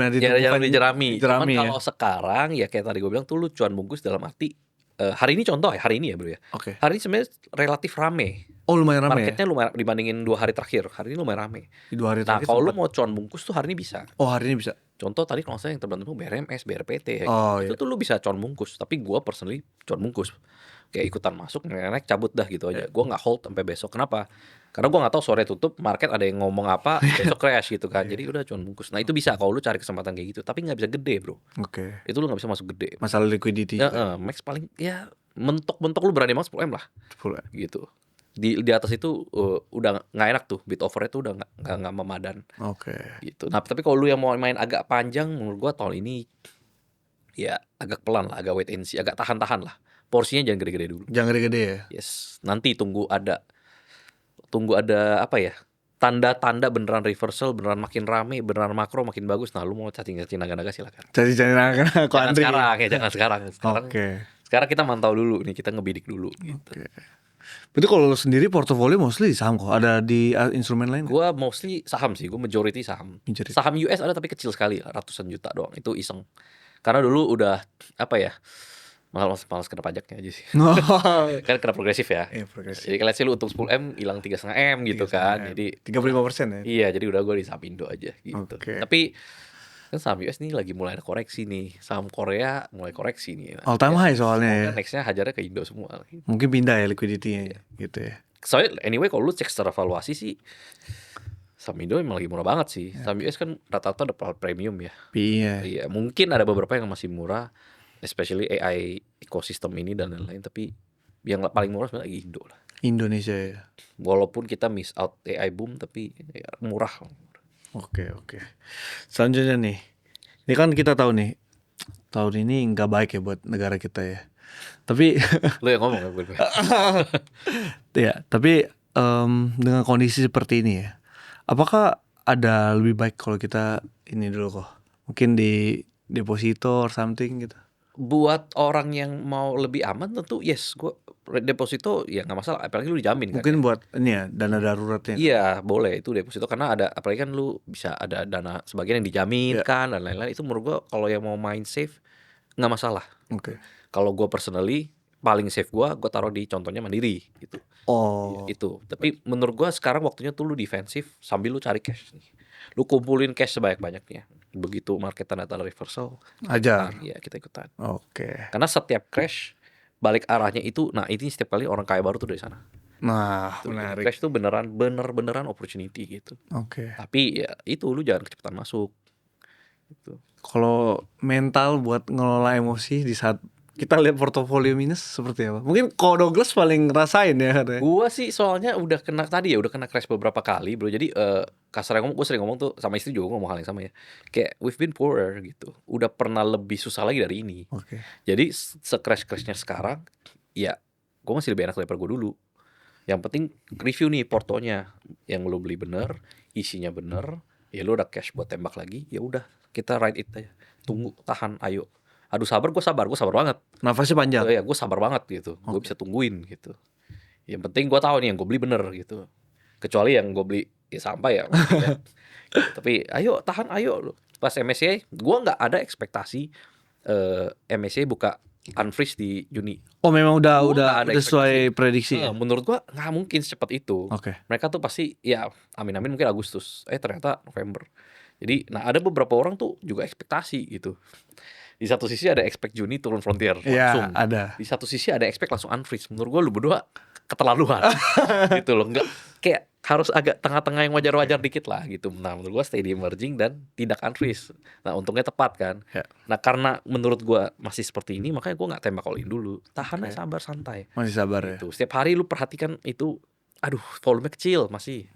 di jerami. Cuman ya? kalau sekarang ya kayak tadi gue bilang tuh lu cuan bungkus dalam arti hari ini contoh ya, hari ini ya bro ya. Hari ini sebenarnya relatif rame Oh lumayan rame ya? Marketnya lumayan dibandingin 2 hari terakhir. Hari ini lumayan rame. Di 2 hari Nah, terakhir kalau lu sempat. mau cuan bungkus tuh hari ini bisa. Oh hari ini bisa? Contoh tadi kalau nggak salah yang terbantu BRMS, BRPT ya. Oh Itu iya. tuh lu bisa cuan bungkus. Tapi gua personally cuan bungkus. Kayak ikutan masuk, naik cabut dah gitu aja. Gua nggak hold sampai besok. Kenapa? Karena gua nggak tahu sore tutup, market ada yang ngomong apa, besok crash gitu kan. Jadi udah cuan bungkus. Nah itu bisa kalau lu cari kesempatan kayak gitu. Tapi nggak bisa gede bro. Oke. Itu lu nggak bisa masuk gede. Masalah liquidity juga. Max paling ya mentok-mentok lu berani masuk 10M lah 10 ya? gitu. Di atas itu udah nggak enak tuh, bid offer itu udah nggak memadan Oke. gitu. Nah tapi kalau lu yang mau main agak panjang, menurut gua tahun ini ya agak pelan lah, agak wait and see, agak tahan-tahan lah. Porsinya jangan gede-gede dulu. Jangan gede-gede ya? Yes, nanti tunggu ada apa ya, tanda-tanda beneran reversal, beneran makin rame, beneran makro makin bagus. Nah lu mau cacing-cacing naga-naga silakan. Cari-cari naga kok Jangan Andri. sekarang ya, jangan sekarang. Oke. Sekarang kita mantau dulu nih, kita ngebidik dulu gitu. Oke. Berarti kalau lo sendiri portofolio mostly di saham kok? Ada di instrumen lain? Gua mostly saham sih, gua majority saham. Majority. Saham US ada tapi kecil sekali, ratusan juta doang. Itu iseng. Karena dulu udah apa ya? Malas kena pajaknya aja sih. Kan kena progresif ya. Iya progresif. Jadi kalian sih lu untung 10M hilang 3,5M gitu kan. Jadi 35% ya? iya, jadi udah gua di saham Indo aja gitu. Oke. Tapi kan saham US nih lagi mulai ada koreksi nih. Saham Korea mulai koreksi nih. All time high soalnya ya. Nextnya hajarnya ke Indo semua. Mungkin pindah ya liquidity-nya gitu ya. Soalnya anyway kalau lu cek secara valuasi sih saham Indo emang lagi murah banget sih. Saham US kan rata-rata ada premium ya. Iya. Iya, mungkin ada beberapa yang masih murah, especially AI ekosistem ini dan lain-lain. Tapi yang paling murah sebenarnya lagi Indo lah. Indonesia ya. Walaupun kita miss out AI boom, tapi ya murah. Oke. Selanjutnya nih, ini kan kita tahu nih tahun ini nggak baik ya buat negara kita ya. Tapi Lu yang ngomong ya gue. ya, tapi dengan kondisi seperti ini ya, apakah ada lebih baik kalau kita ini dulu kok, mungkin di deposito or something gitu? Buat orang yang mau lebih aman tentu yes, gue deposito ya nggak masalah, apalagi lu dijamin kan. Mungkin buat ini ya dana daruratnya. Iya boleh itu deposito karena ada, apalagi kan lu bisa ada dana sebagian yang dijamin kan dan lain-lain. Itu menurut gua kalau yang mau main safe nggak masalah. Oke. Kalau gua personally paling safe gua taruh di contohnya Mandiri gitu. Oh. Itu. Tapi menurut gua sekarang waktunya tuh lu defensif sambil lu cari cash nih. Lu kumpulin cash sebanyak-banyaknya. Begitu market tanda-tanda reversal, Ajar. ya kita ikutan. Oke. Karena setiap crash balik arahnya itu, nah ini setiap kali orang kaya baru tuh dari sana. Nah, Tuh, menarik. crash tuh beneran opportunity gitu. Oke. Tapi ya itu lu jangan kecepatan masuk. Gitu. Kalau mental buat ngelola emosi di saat kita lihat portofolio minus seperti apa? Mungkin Ko Douglas paling ngerasain ya katanya. Gua sih soalnya udah kena crash beberapa kali bro. Jadi kasarnya gue sering ngomong tuh sama istri juga ngomong hal yang sama ya. Kayak we've been poorer gitu. Udah pernah lebih susah lagi dari ini. Oke. Jadi se-crash-crashnya sekarang, ya gue masih lebih enak daripada gue dulu. Yang penting review nih portonya, yang lu beli bener, isinya bener, ya lu udah cash buat tembak lagi, ya udah kita ride it aja. Tunggu, tahan, ayo. Aduh gue sabar banget. Nafasnya panjang. Ya gue sabar banget gitu, gue bisa tungguin gitu. Yang penting gue tahu nih yang gue beli bener gitu. Kecuali yang gue beli ya sampai ya. Ya. Tapi ayo tahan, ayo lu. Pas MSCI, gue nggak ada ekspektasi MSCI buka unfreeze di Juni. Oh memang Gua udah nggak ada sesuai prediksi ya? Menurut gua nggak mungkin secepat itu. Oke. Mereka tuh pasti ya amin-amin mungkin Agustus. Ternyata November. Jadi nah ada beberapa orang tuh juga ekspektasi gitu. Di satu sisi ada expect Juni turun frontier langsung. Iya ada. Di satu sisi ada expect langsung unfreeze. Menurut gua lu berdua keterlaluan gitu loh. Nggak, kayak harus agak tengah-tengah yang wajar-wajar dikit lah gitu. Nah menurut gua stay di emerging dan tidak unfreeze. Nah untungnya tepat kan. Ya. Nah karena menurut gua masih seperti ini, makanya gua nggak tembak all in dulu. Tahan aja, sabar santai. Masih sabar ya. Gitu. Setiap hari lu perhatikan itu, aduh volume kecil masih.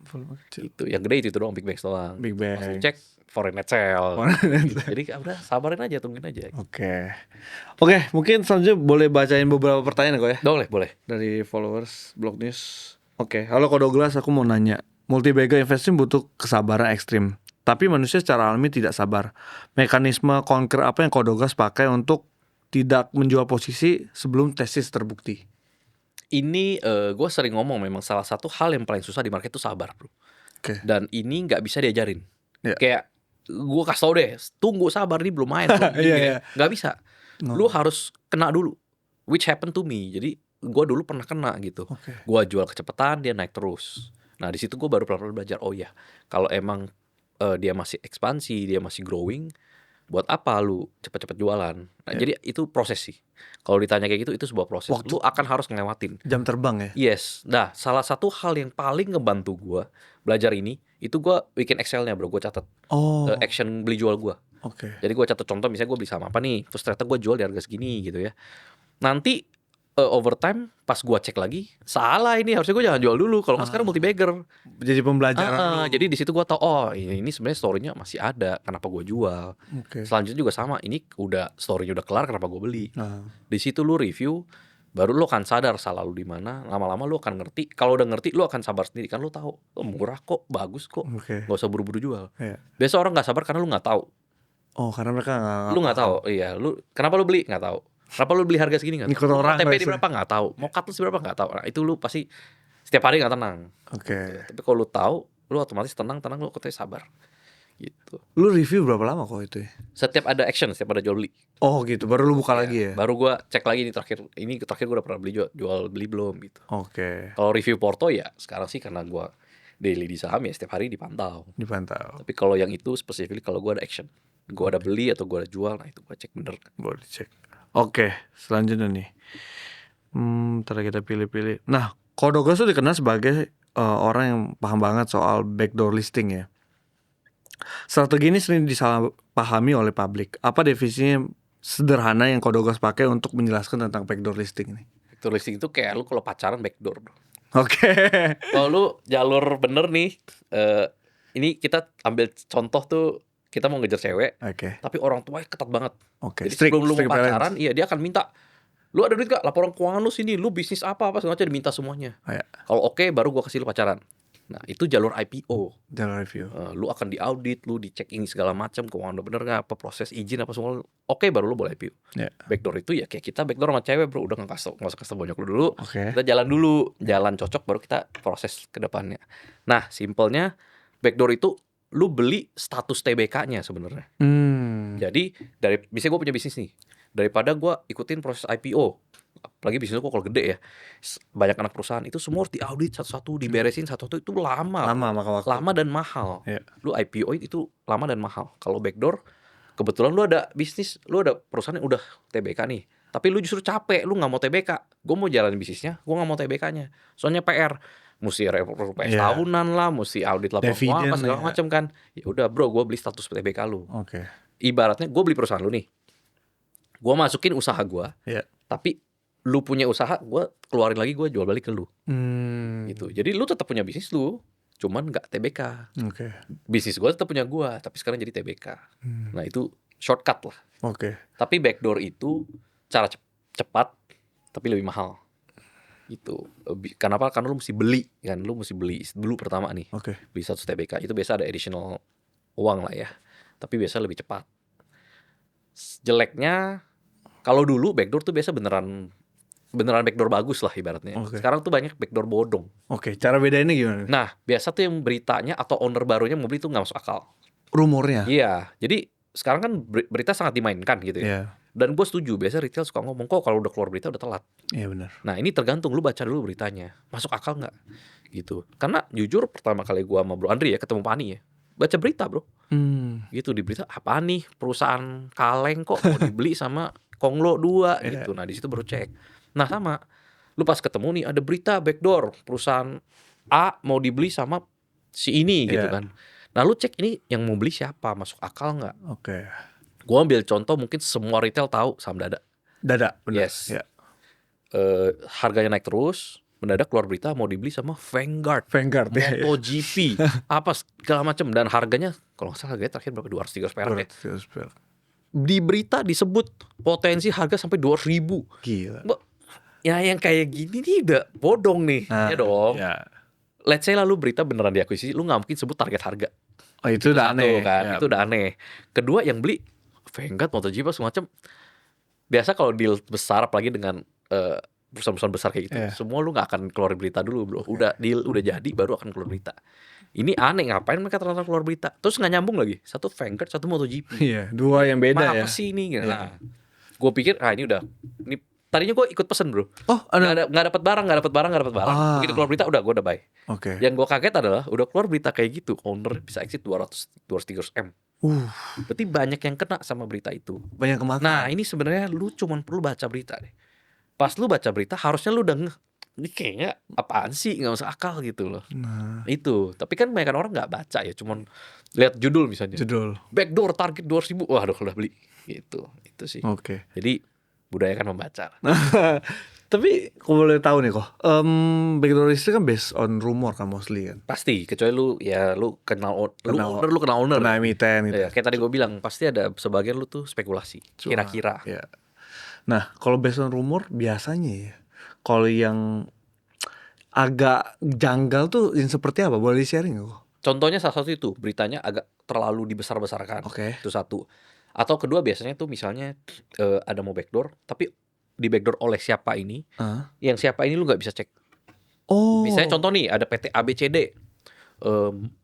Itu yang gede itu doang, big bangs doang. Big Langsung bang. cek foreign net sale. Gitu. Jadi udah sabarin aja, tungguin aja. Oke, mungkin selanjutnya boleh bacain beberapa pertanyaan kok ya Boleh. dari followers Blog News. Oke, halo Ko Douglas, aku mau nanya. Multi-bagger investing butuh kesabaran ekstrim. Tapi manusia secara alami tidak sabar. Mekanisme conquer apa yang Ko Douglas pakai untuk tidak menjual posisi sebelum tesis terbukti? Ini gue sering ngomong memang salah satu hal yang paling susah di market itu sabar bro. Oke. Dan ini nggak bisa diajarin. Ya. Kayak gue kasih tau deh, tunggu sabar nih belum main. Iya. Nggak bisa. No. Lu harus kena dulu. Which happened to me. Jadi gue dulu pernah kena gitu. Oke. Gue jual kecepatan, dia naik terus. Nah di situ gue baru pelan-pelan belajar. Oh ya, kalau emang dia masih ekspansi, dia masih growing, buat apa lu cepet-cepet jualan? Nah, jadi itu proses sih. Kalau ditanya kayak gitu, itu sebuah proses. Waktu. Lu akan harus ngelewatin. Jam terbang ya? Yes. Nah, salah satu hal yang paling ngebantu gue belajar ini, itu gue bikin Excel-nya bro, gue catat Oh. action beli jual gue. Oke. Jadi gue catat contoh, misalnya gue beli saham apa nih, terus ternyata gue jual di harga segini gitu ya. Nanti over time pas gue cek lagi, salah ini, harusnya gue jangan jual dulu. Kalau nggak sekarang multi bagger. Jadi pembelajaran. Jadi di situ gue tau, oh ini sebenarnya story-nya masih ada, kenapa gue jual. Oke. Selanjutnya juga sama, ini udah story-nya udah kelar, kenapa gue beli. Ah. Di situ lu review, baru lu akan sadar salah lu di mana. Lama-lama lu akan ngerti. Kalau udah ngerti, lu akan sabar sendiri kan. Lu tahu, oh, murah kok, bagus kok, Oke. nggak usah buru-buru jual. Iya. Biasa orang nggak sabar karena lu nggak tahu. Oh, karena mereka nggak. Lu nggak tahu, iya. Lu kenapa lu beli nggak tahu. Kenapa lu beli harga segini nggak Ngikut tahu. orang TP di biasanya. berapa nggak tahu. Mau cut loss berapa nggak tahu. Nah, itu lu pasti setiap hari nggak tenang. Oke. Tapi kalau lu tahu, lu otomatis tenang, lu katanya sabar. Gitu. Lu review berapa lama kok itu ya? Setiap ada action, setiap ada jual beli. Oh gitu, baru lu buka lagi ya? Baru gua cek lagi ini terakhir gua udah pernah beli jual beli belum gitu. Oke. Kalau review porto ya sekarang sih karena gua daily di saham ya setiap hari dipantau. Dipantau. Tapi kalau yang itu spesifik kalau gua ada action, gua ada beli atau gua ada jual, nah itu gua cek bener. Boleh dicek. Oke, selanjutnya nih. Ntar kita pilih-pilih. Nah, Kodogos tuh dikenal sebagai orang yang paham banget soal backdoor listing ya. Strategi ini sering disalahpahami oleh publik. Apa definisinya sederhana yang Kodogos pakai untuk menjelaskan tentang backdoor listing ini? Backdoor listing itu kayak lu kalau pacaran backdoor. Oke. Kalau lu jalur bener nih, ini kita ambil contoh tuh kita mau ngejar cewek, Oke. tapi orang tuanya ketat banget. Oke. Jadi Strict, sebelum lu strict mau pacaran, parents. iya dia akan minta, lu ada duit gak? Laporan keuangan lu sini, lu bisnis apa segala macam diminta semuanya. Oh, ya. Kalau oke, baru gua kasih lu pacaran. Nah itu jalur IPO. Jangan review. Lu akan diaudit, lu dicek ini segala macam, keuangan udah bener gak, apa proses izin apa semua. Oke, baru lu boleh IPO. Ya. Backdoor itu ya kayak kita backdoor sama cewek bro, udah nggak usah kasih banyak lu dulu. Oke. Kita jalan dulu, jalan cocok baru kita proses ke depannya. Nah, simpelnya backdoor itu lu beli status TBK-nya sebenarnya. Jadi misalnya gue punya bisnis nih, daripada gue ikutin proses IPO, apalagi bisnis gue kalau gede ya, banyak anak perusahaan itu semua harus diaudit satu-satu, diberesin satu-satu, itu lama Makan waktu. lama dan mahal. Ya. Lu IPO itu lama dan mahal. Kalau backdoor, kebetulan lu ada bisnis, lu ada perusahaan yang udah TBK nih, tapi lu justru capek, lu nggak mau TBK. Gue mau jalanin bisnisnya, gue nggak mau TBK-nya. Soalnya PR, mesti RPS tahunan lah, mesti audit laporan keuangan segala macam kan. Ya udah bro, gue beli status TBK lu. Oke. Ibaratnya gue beli perusahaan lu nih, gue masukin usaha gue, Ya. tapi lu punya usaha, gue keluarin lagi, gue jual balik ke lu. Gitu. Jadi lu tetap punya bisnis lu, cuman nggak TBK. Oke. Bisnis gue tetap punya gue, tapi sekarang jadi TBK. Nah itu shortcut lah. Oke. Tapi backdoor itu cara cepat, tapi lebih mahal. Itu kenapa? Karena lu mesti beli kan, lu mesti beli dulu pertama nih. Oke. Beli 100 TBK itu biasa ada additional uang lah ya, tapi biasa lebih cepat. Jeleknya kalau dulu backdoor tuh biasa beneran backdoor bagus lah ibaratnya. Oke. Sekarang tuh banyak backdoor bodong. Oke, cara bedainnya gimana? Nah biasa tuh yang beritanya atau owner barunya mau beli tuh nggak masuk akal. Rumornya. Iya, jadi sekarang kan berita sangat dimainkan gitu ya. Iya. Dan gue setuju, biasa retail suka ngomong kok kalau udah keluar berita udah telat. Iya benar. Nah ini tergantung lu baca dulu beritanya, masuk akal nggak gitu. Karena jujur pertama kali gua sama Bro Andri ya ketemu Pani ya, baca berita bro, gitu di berita apa nih perusahaan kaleng kok mau dibeli sama Konglo 2 gitu. Nah di situ baru cek. Nah sama, lu pas ketemu nih ada berita backdoor perusahaan A mau dibeli sama si ini gitu kan. Nah lu cek ini yang mau beli siapa, masuk akal nggak? Oke. Gua ambil contoh mungkin semua retail tahu saham Dada. Dada, benar. Yes. Ya. Harganya naik terus, mendadak keluar berita mau dibeli sama Vanguard ya. MotoGP apa segala macam, dan harganya kalau nggak salah harganya terakhir berapa, 200-300 perak ya. 200 perak. Di berita disebut potensi harga sampai 200.000. Gila. Ya yang kayak gini nih udah bodong nih. Ya dong. Ya. Let's say lalu berita beneran diakuisisi, lu nggak mungkin sebut target harga. Oh itu udah aneh kan. ya. Itu udah aneh. Kedua yang beli Vanguard, MotoGP semacam. Biasa kalau deal besar apalagi dengan perusahaan-perusahaan besar kayak gitu, semua lu nggak akan keluar berita dulu bro. Udah deal udah jadi baru akan keluar berita. Ini aneh, ngapain mereka ternyata keluar berita? Terus nggak nyambung lagi. Satu Vanguard, satu MotoGP. Iya, dua yang beda ya. Apa sih ini? Nah, gue pikir ini tadinya gue ikut pesen bro. Oh, ada. Nggak dapat barang. Begitu keluar berita udah gue udah buy. Oke. Yang gue kaget adalah udah keluar berita kayak gitu, owner bisa exit 200-300 M. Berarti banyak yang kena sama berita itu. Banyak kemakan. Nah ini sebenarnya lu cuman perlu baca berita deh. Pas lu baca berita harusnya lu udah ini kayaknya apaan sih, nggak masuk akal gitu loh. Nah, Itu tapi kan banyak orang nggak baca ya, cuman lihat judul misalnya. judul. Backdoor target 200.000, waduh udah beli gitu. Itu sih. Oke. Jadi budayakan membaca. Tapi kalau boleh tahu nih kok, backdoor itu kan based on rumor kan mostly kan. Pasti, kecuali lu kenal owner, lu kenal owner. Kena emiten gitu. Ya, kayak tadi gue bilang, pasti ada sebagian lu tuh spekulasi, kira-kira. Ya. Nah, kalau based on rumor biasanya ya, kalau yang agak janggal tuh yang seperti apa? Boleh di-sharing nggak kok? Contohnya salah satu itu, beritanya agak terlalu dibesar-besarkan. Oke. Itu satu. Atau kedua biasanya tuh misalnya ada mau backdoor, tapi di backdoor oleh siapa ini, yang siapa ini lu nggak bisa cek. Oh. Misalnya contoh nih, ada PT ABCD,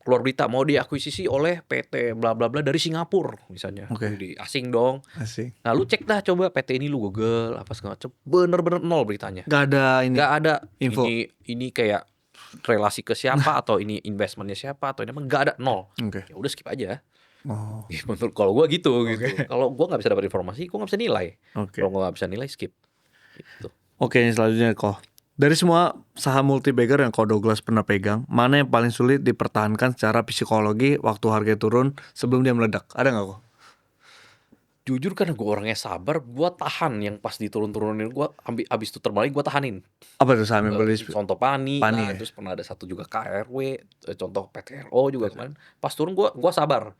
keluar berita mau diakuisisi oleh PT bla bla bla dari Singapura misalnya. Oke. Di asing dong. Asik. Nah lu cek dah coba PT ini, lu Google apa segala macam, bener-bener nol beritanya. Gak ada ini. Gak ada info. Ini kayak relasi ke siapa atau ini investmentnya siapa atau ini apa, gak ada, nol. Oke. Ya udah skip aja. Oh. Menurut kalau gue gitu. Kalau gue nggak bisa dapat informasi, gue nggak bisa nilai. Oke. Kalau gue nggak bisa nilai, skip. Gitu. Oke, yang selanjutnya kok. Dari semua saham multi-bagger yang kok Douglas pernah pegang, mana yang paling sulit dipertahankan secara psikologi waktu harga turun sebelum dia meledak? Ada nggak kok? Jujur karena gue orangnya sabar, gue tahan yang pas diturun-turunin, gue abis itu terbalik gue tahanin. Apa tuh saham yang boleh? Contoh Pani ya? Terus pernah ada satu juga KRW, contoh PTRO juga kemarin. Pas turun gue sabar.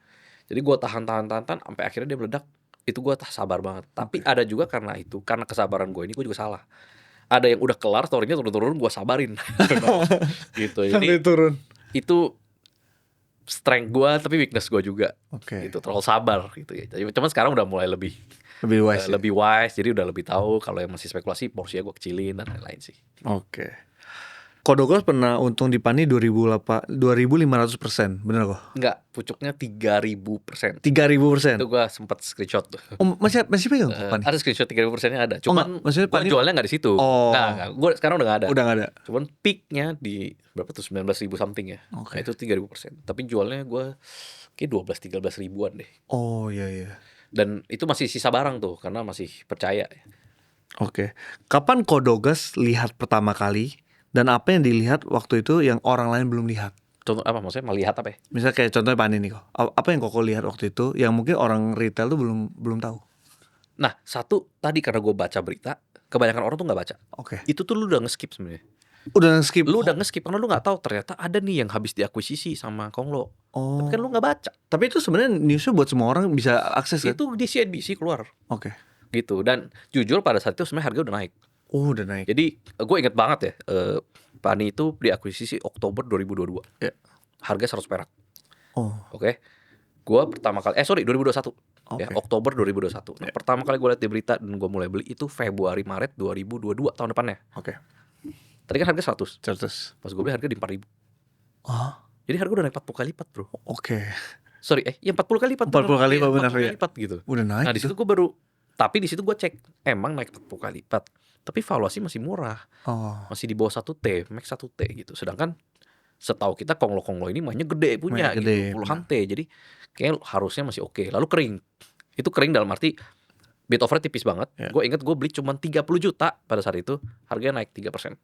Jadi gue tahan sampai akhirnya dia meledak. Itu gue sabar banget. Tapi ada juga karena kesabaran gue ini gue juga salah. Ada yang udah kelar story-nya turun-turun, gue sabarin. Gitu. Jadi turun. itu strength gue tapi weakness gue juga. Oke. Gitu, terlalu sabar gitu ya. Jadi cuman sekarang udah mulai lebih wise. lebih wise, jadi udah lebih tahu kalau yang masih spekulasi porsinya gue kecilin dan lain-lain sih. Oke. Kok Douglas pernah untung di Pani 2.500%, bener kok? Enggak, pucuknya 3.000%. 3.000%. Itu gue sempat screenshot tuh. Oh, masih pegang kok Pani? Ada screenshot 3.000%-nya ada. Cuman maksudnya gue Pani jualnya nggak di situ. Oh. Nah, gue sekarang udah nggak ada. Udah nggak ada. Cuman peaknya di berapa tuh, 19.000 something ya. Oke. Nah, itu 3.000%. Tapi jualnya gue kayak 12-13 ribuan deh. Oh iya. Dan itu masih sisa barang tuh karena masih percaya. Oke. Kapan kok Douglas lihat pertama kali? Dan apa yang dilihat waktu itu yang orang lain belum lihat? Contoh apa maksudnya, melihat apa ya? Misalnya kayak contohnya Pani nih kok. Apa yang kok lihat waktu itu yang mungkin orang retail tuh belum tahu? Nah, satu tadi karena gue baca berita, kebanyakan orang tuh nggak baca. Oke. Itu tuh lu udah nge-skip sebenarnya. Udah skip. Lu udah nge-skip karena lu nggak tahu ternyata ada nih yang habis diakuisisi sama Konglo. Oh. Tapi kan lu nggak baca. Tapi itu sebenarnya newsnya buat semua orang bisa akses kan? Itu di CNBC keluar. Oke. Gitu. Dan jujur pada saat itu sebenarnya harga udah naik. Oh, udah naik. Jadi gue inget banget ya, Pani itu diakuisisi Oktober 2022. Ya. Harga 100 perak. Oh. Oke. Gue pertama kali 2021. Ya, Oke. Oktober 2021. Nah, pertama kali gue lihat di berita dan gue mulai beli itu Februari Maret 2022 tahun depannya. Oke. Tadi kan harga 100. 100. Pas gue beli harga di 4.000. Oh. Jadi harga udah naik 40 kali lipat, bro. Oke. Sorry, ya 40 kali lipat. 40 kali lipat, benar, 40 kali ya. lipat gitu. Udah naik. Nah, di situ gue tapi di situ gue cek, emang naik 40 kali lipat. Tapi valuasi masih murah. Oh. Masih di bawah 1T, max 1T gitu. Sedangkan setahu kita Konglo ini mainnya gede punya Mainnya gitu, gede, puluhan T. Jadi kayak harusnya masih oke. Lalu kering. Itu kering dalam arti bid offer tipis banget. Ya. Gue inget gue beli cuma 30 juta pada saat itu, harganya naik 3%.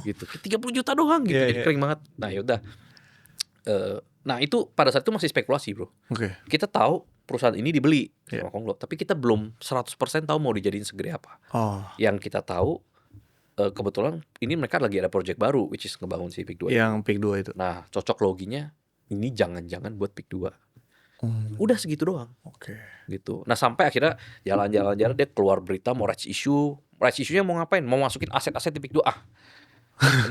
Gitu. 30 juta doang gitu. Ya, Jadi ya. kering banget. Nah, yaudah. Nah, itu pada saat itu masih spekulasi, bro. Oke. Kita tahu perusahaan ini dibeli Ya. sama Konglo, tapi kita belum 100% tahu mau dijadiin segede apa. Oh. Yang kita tahu kebetulan ini mereka lagi ada project baru which is ngebangun si Pick 2. Yang pick 2 itu. Nah, cocok loginya ini jangan-jangan buat Pick 2. Hmm. Udah segitu doang Oke. gitu. Nah, sampai akhirnya jalan-jalan dia keluar berita mau rights issue. Rights issue-nya mau ngapain? Mau masukin aset-aset di Pick 2.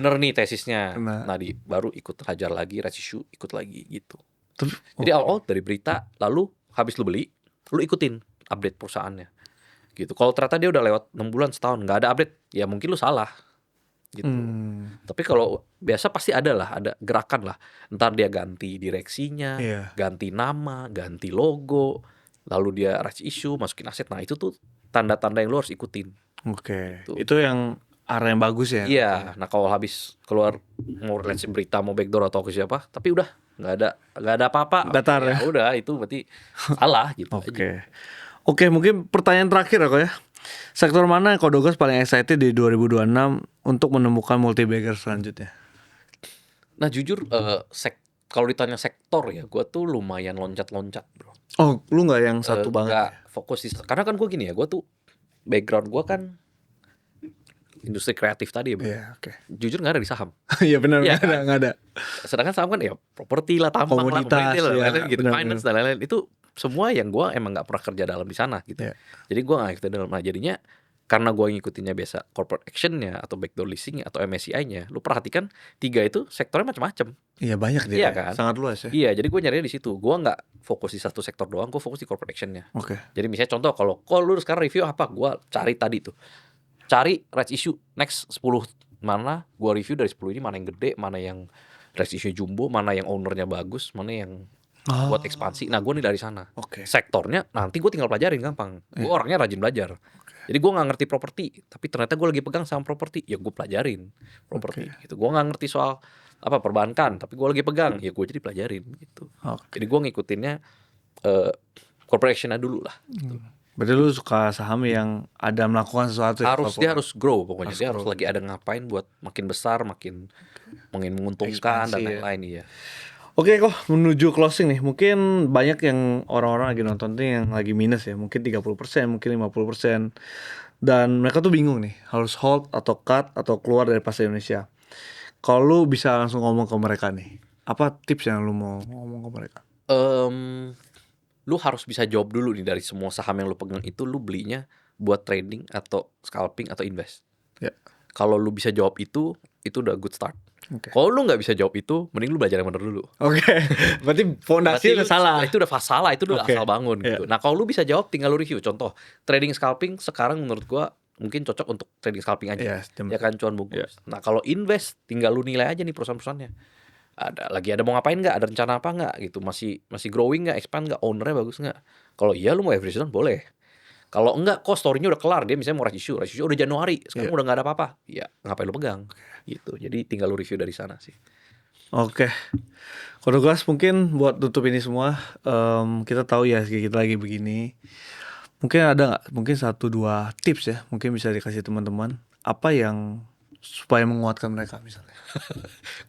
Bener nih tesisnya. Nah. Nah, baru ikut hajar lagi rights issue, ikut lagi gitu. Terus, Jadi all dari berita, lalu habis lu beli, lu ikutin update perusahaannya. Gitu. Kalau ternyata dia udah lewat 6 bulan, setahun nggak ada update, ya mungkin lu salah. Gitu. Tapi kalau biasa pasti ada gerakan lah. Ntar dia ganti direksinya, Iya. ganti nama, ganti logo, lalu dia rights issue, masukin aset. Nah, itu tuh tanda-tanda yang lu harus ikutin. Oke. Tuh. Itu yang arah yang bagus ya. Iya, nah kalau habis keluar mau relasi berita mau backdoor atau ke siapa, tapi udah nggak ada apa-apa. Datar ya. Udah itu berarti salah gitu aja. Oke, mungkin pertanyaan terakhir ya kok ya. Sektor mana yang Kodogas paling excited di 2026 untuk menemukan multi bagger selanjutnya? Nah jujur kalau ditanya sektor ya, gue tuh lumayan loncat-loncat bro. Oh, lu nggak yang satu banget? Nggak fokus karena kan gue gini ya, gue tuh background gue kan industri kreatif tadi ya bro. Iya, oke. Jujur nggak ada di saham. Iya benar, Iya nggak ada. Sedangkan saham kan ya properti lah, tambang lah, Komoditas, commodity lah, ya, gitu, benar, finance dan lain-lain. Itu semua yang gue emang nggak pernah kerja dalam di sana gitu. Iya. Jadi gue nggak ikut dalam. Nah jadinya karena gue ngikutinnya biasa corporate actionnya atau backdoor listingnya atau MSCI-nya, lu perhatikan 3 itu sektornya macam-macam. Iya banyak dia. Iya kan? Sangat luas ya. Iya, jadi gue nyarinya di situ. Gue nggak fokus di satu sektor doang, gue fokus di corporate actionnya. Oke. Jadi misalnya contoh kalau lu sekarang review apa, gue cari tadi tuh. Cari rights issue next 10 mana, gue review dari 10 ini mana yang gede, mana yang rights issue jumbo, mana yang ownernya bagus, mana yang buat ekspansi. Nah gue nih dari sana. Oke. Sektornya nanti gue tinggal pelajarin gampang. Gue orangnya rajin belajar. Jadi gue nggak ngerti properti, tapi ternyata gue lagi pegang saham properti, ya gue pelajarin properti. Gitu. Gue nggak ngerti soal apa perbankan, tapi gue lagi pegang, ya gue jadi pelajarin gitu. Jadi gue ngikutinnya corporation-nya dulu lah. Gitu. Berarti lu suka saham yang ada melakukan sesuatu ya? Dia harus grow pokoknya. Dia harus lagi ada ngapain buat makin besar, makin menguntungkan dan lain-lain ya. Oke kok, menuju closing nih. Mungkin banyak yang orang-orang lagi nonton tuh yang lagi minus ya. Mungkin 30%, mungkin 50%. Dan mereka tuh bingung nih, harus hold atau cut atau keluar dari pasar Indonesia. Kalau lu bisa langsung ngomong ke mereka nih, apa tips yang lu mau ngomong ke mereka? Lu harus bisa jawab dulu nih dari semua saham yang lu pegang itu lu belinya buat trading atau scalping atau invest. Ya. Kalau lu bisa jawab itu udah good start. Okay. Kalau lu nggak bisa jawab itu, mending lu belajar yang benar dulu. Oke. Berarti fondasi udah salah. Itu udah salah, itu udah asal bangun gitu. Nah kalau lu bisa jawab, tinggal lu review. Contoh, trading scalping sekarang menurut gua mungkin cocok untuk trading scalping aja. Ya kan cuan bungkus. Nah kalau invest, tinggal lu nilai aja nih perusahaan-perusahaannya. Ada mau ngapain nggak? Ada rencana apa nggak? Gitu masih growing nggak? Expand nggak? Ownernya bagus nggak? Kalau iya lu mau average down boleh. Kalau enggak, kok story-nya udah kelar, dia misalnya mau rights issue udah Januari, sekarang udah nggak ada apa-apa, ya ngapain lu pegang, gitu. Jadi tinggal lu review dari sana sih. Oke, Kodogas mungkin buat tutup ini semua, kita tahu ya kita lagi begini. Mungkin ada nggak, mungkin 1-2 tips ya, mungkin bisa dikasih teman-teman, apa yang supaya menguatkan mereka misalnya.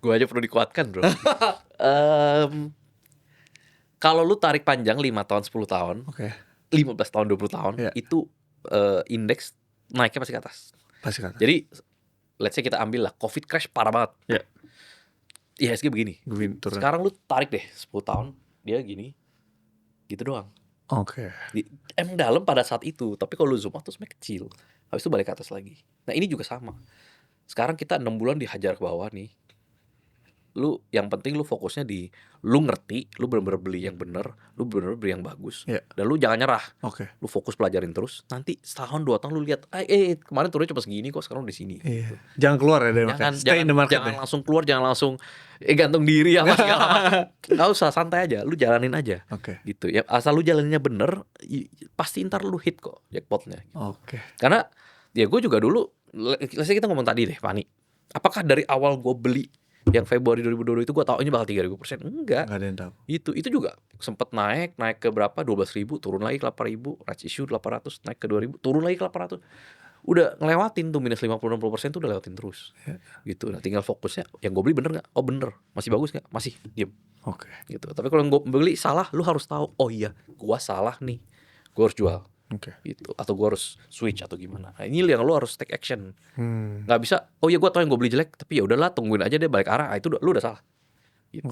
Gue aja perlu dikuatkan bro. Kalau lu tarik panjang 5 tahun 10 tahun, 15 tahun 20 tahun, itu indeks naiknya pasti ke atas. Jadi let's say kita ambil lah COVID crash parah banget. IHSG begini. Sekarang lu tarik deh 10 tahun, dia gini. Gitu doang. Emang dalam pada saat itu, tapi kalau lu zoom out terus kecil. Habis itu balik ke atas lagi. Nah, ini juga sama. Sekarang kita 6 bulan dihajar ke bawah nih. Lu yang penting lu fokusnya di lu ngerti, lu bener-bener beli yang bener, lu bener-bener beli yang bagus, dan lu jangan nyerah. Lu fokus pelajarin terus. Nanti setahun 2 tahun lu lihat, kemarin turunnya cuma segini kok, sekarang udah sini. Gitu. Jangan keluar ya dari market. Stay in the market. Jangan langsung keluar, jangan langsung gantung diri apa segala macam. Nggak usah, santai aja, lu jalanin aja. Gitu ya. Asal lu jalaninnya bener, pasti ntar lu hit kok jackpotnya. Gitu. Karena ya gue juga dulu, kita ngomong tadi deh, Fani. Apakah dari awal gue beli yang Februari 2022 itu gue tahu ini bakal 3.000%? Enggak ada yang tahu. Itu juga sempet naik ke berapa, 12.000, turun lagi ke 8.000, rights issue 800, naik ke 2.000, turun lagi ke 800. Udah ngelewatin tuh minus 50-60% tuh udah lewatin terus. Gitu. Nah tinggal fokusnya, yang gue beli bener gak? Oh bener. Masih bagus gak? Masih, diem. Gitu. Tapi kalau yang gue beli salah, lu harus tahu, oh iya gue salah nih, gue harus jual. Gitu. Atau gue harus switch atau gimana. Nah ini yang lu harus take action. Gak bisa, oh iya gue tau yang gue beli jelek, tapi ya udahlah tungguin aja deh balik arah. Itu lu udah salah. Gitu.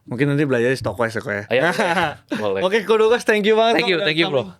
Mungkin nanti belajar di Stockwise ya kok ya. Boleh. Kodogas, thank you banget. Thank you bro.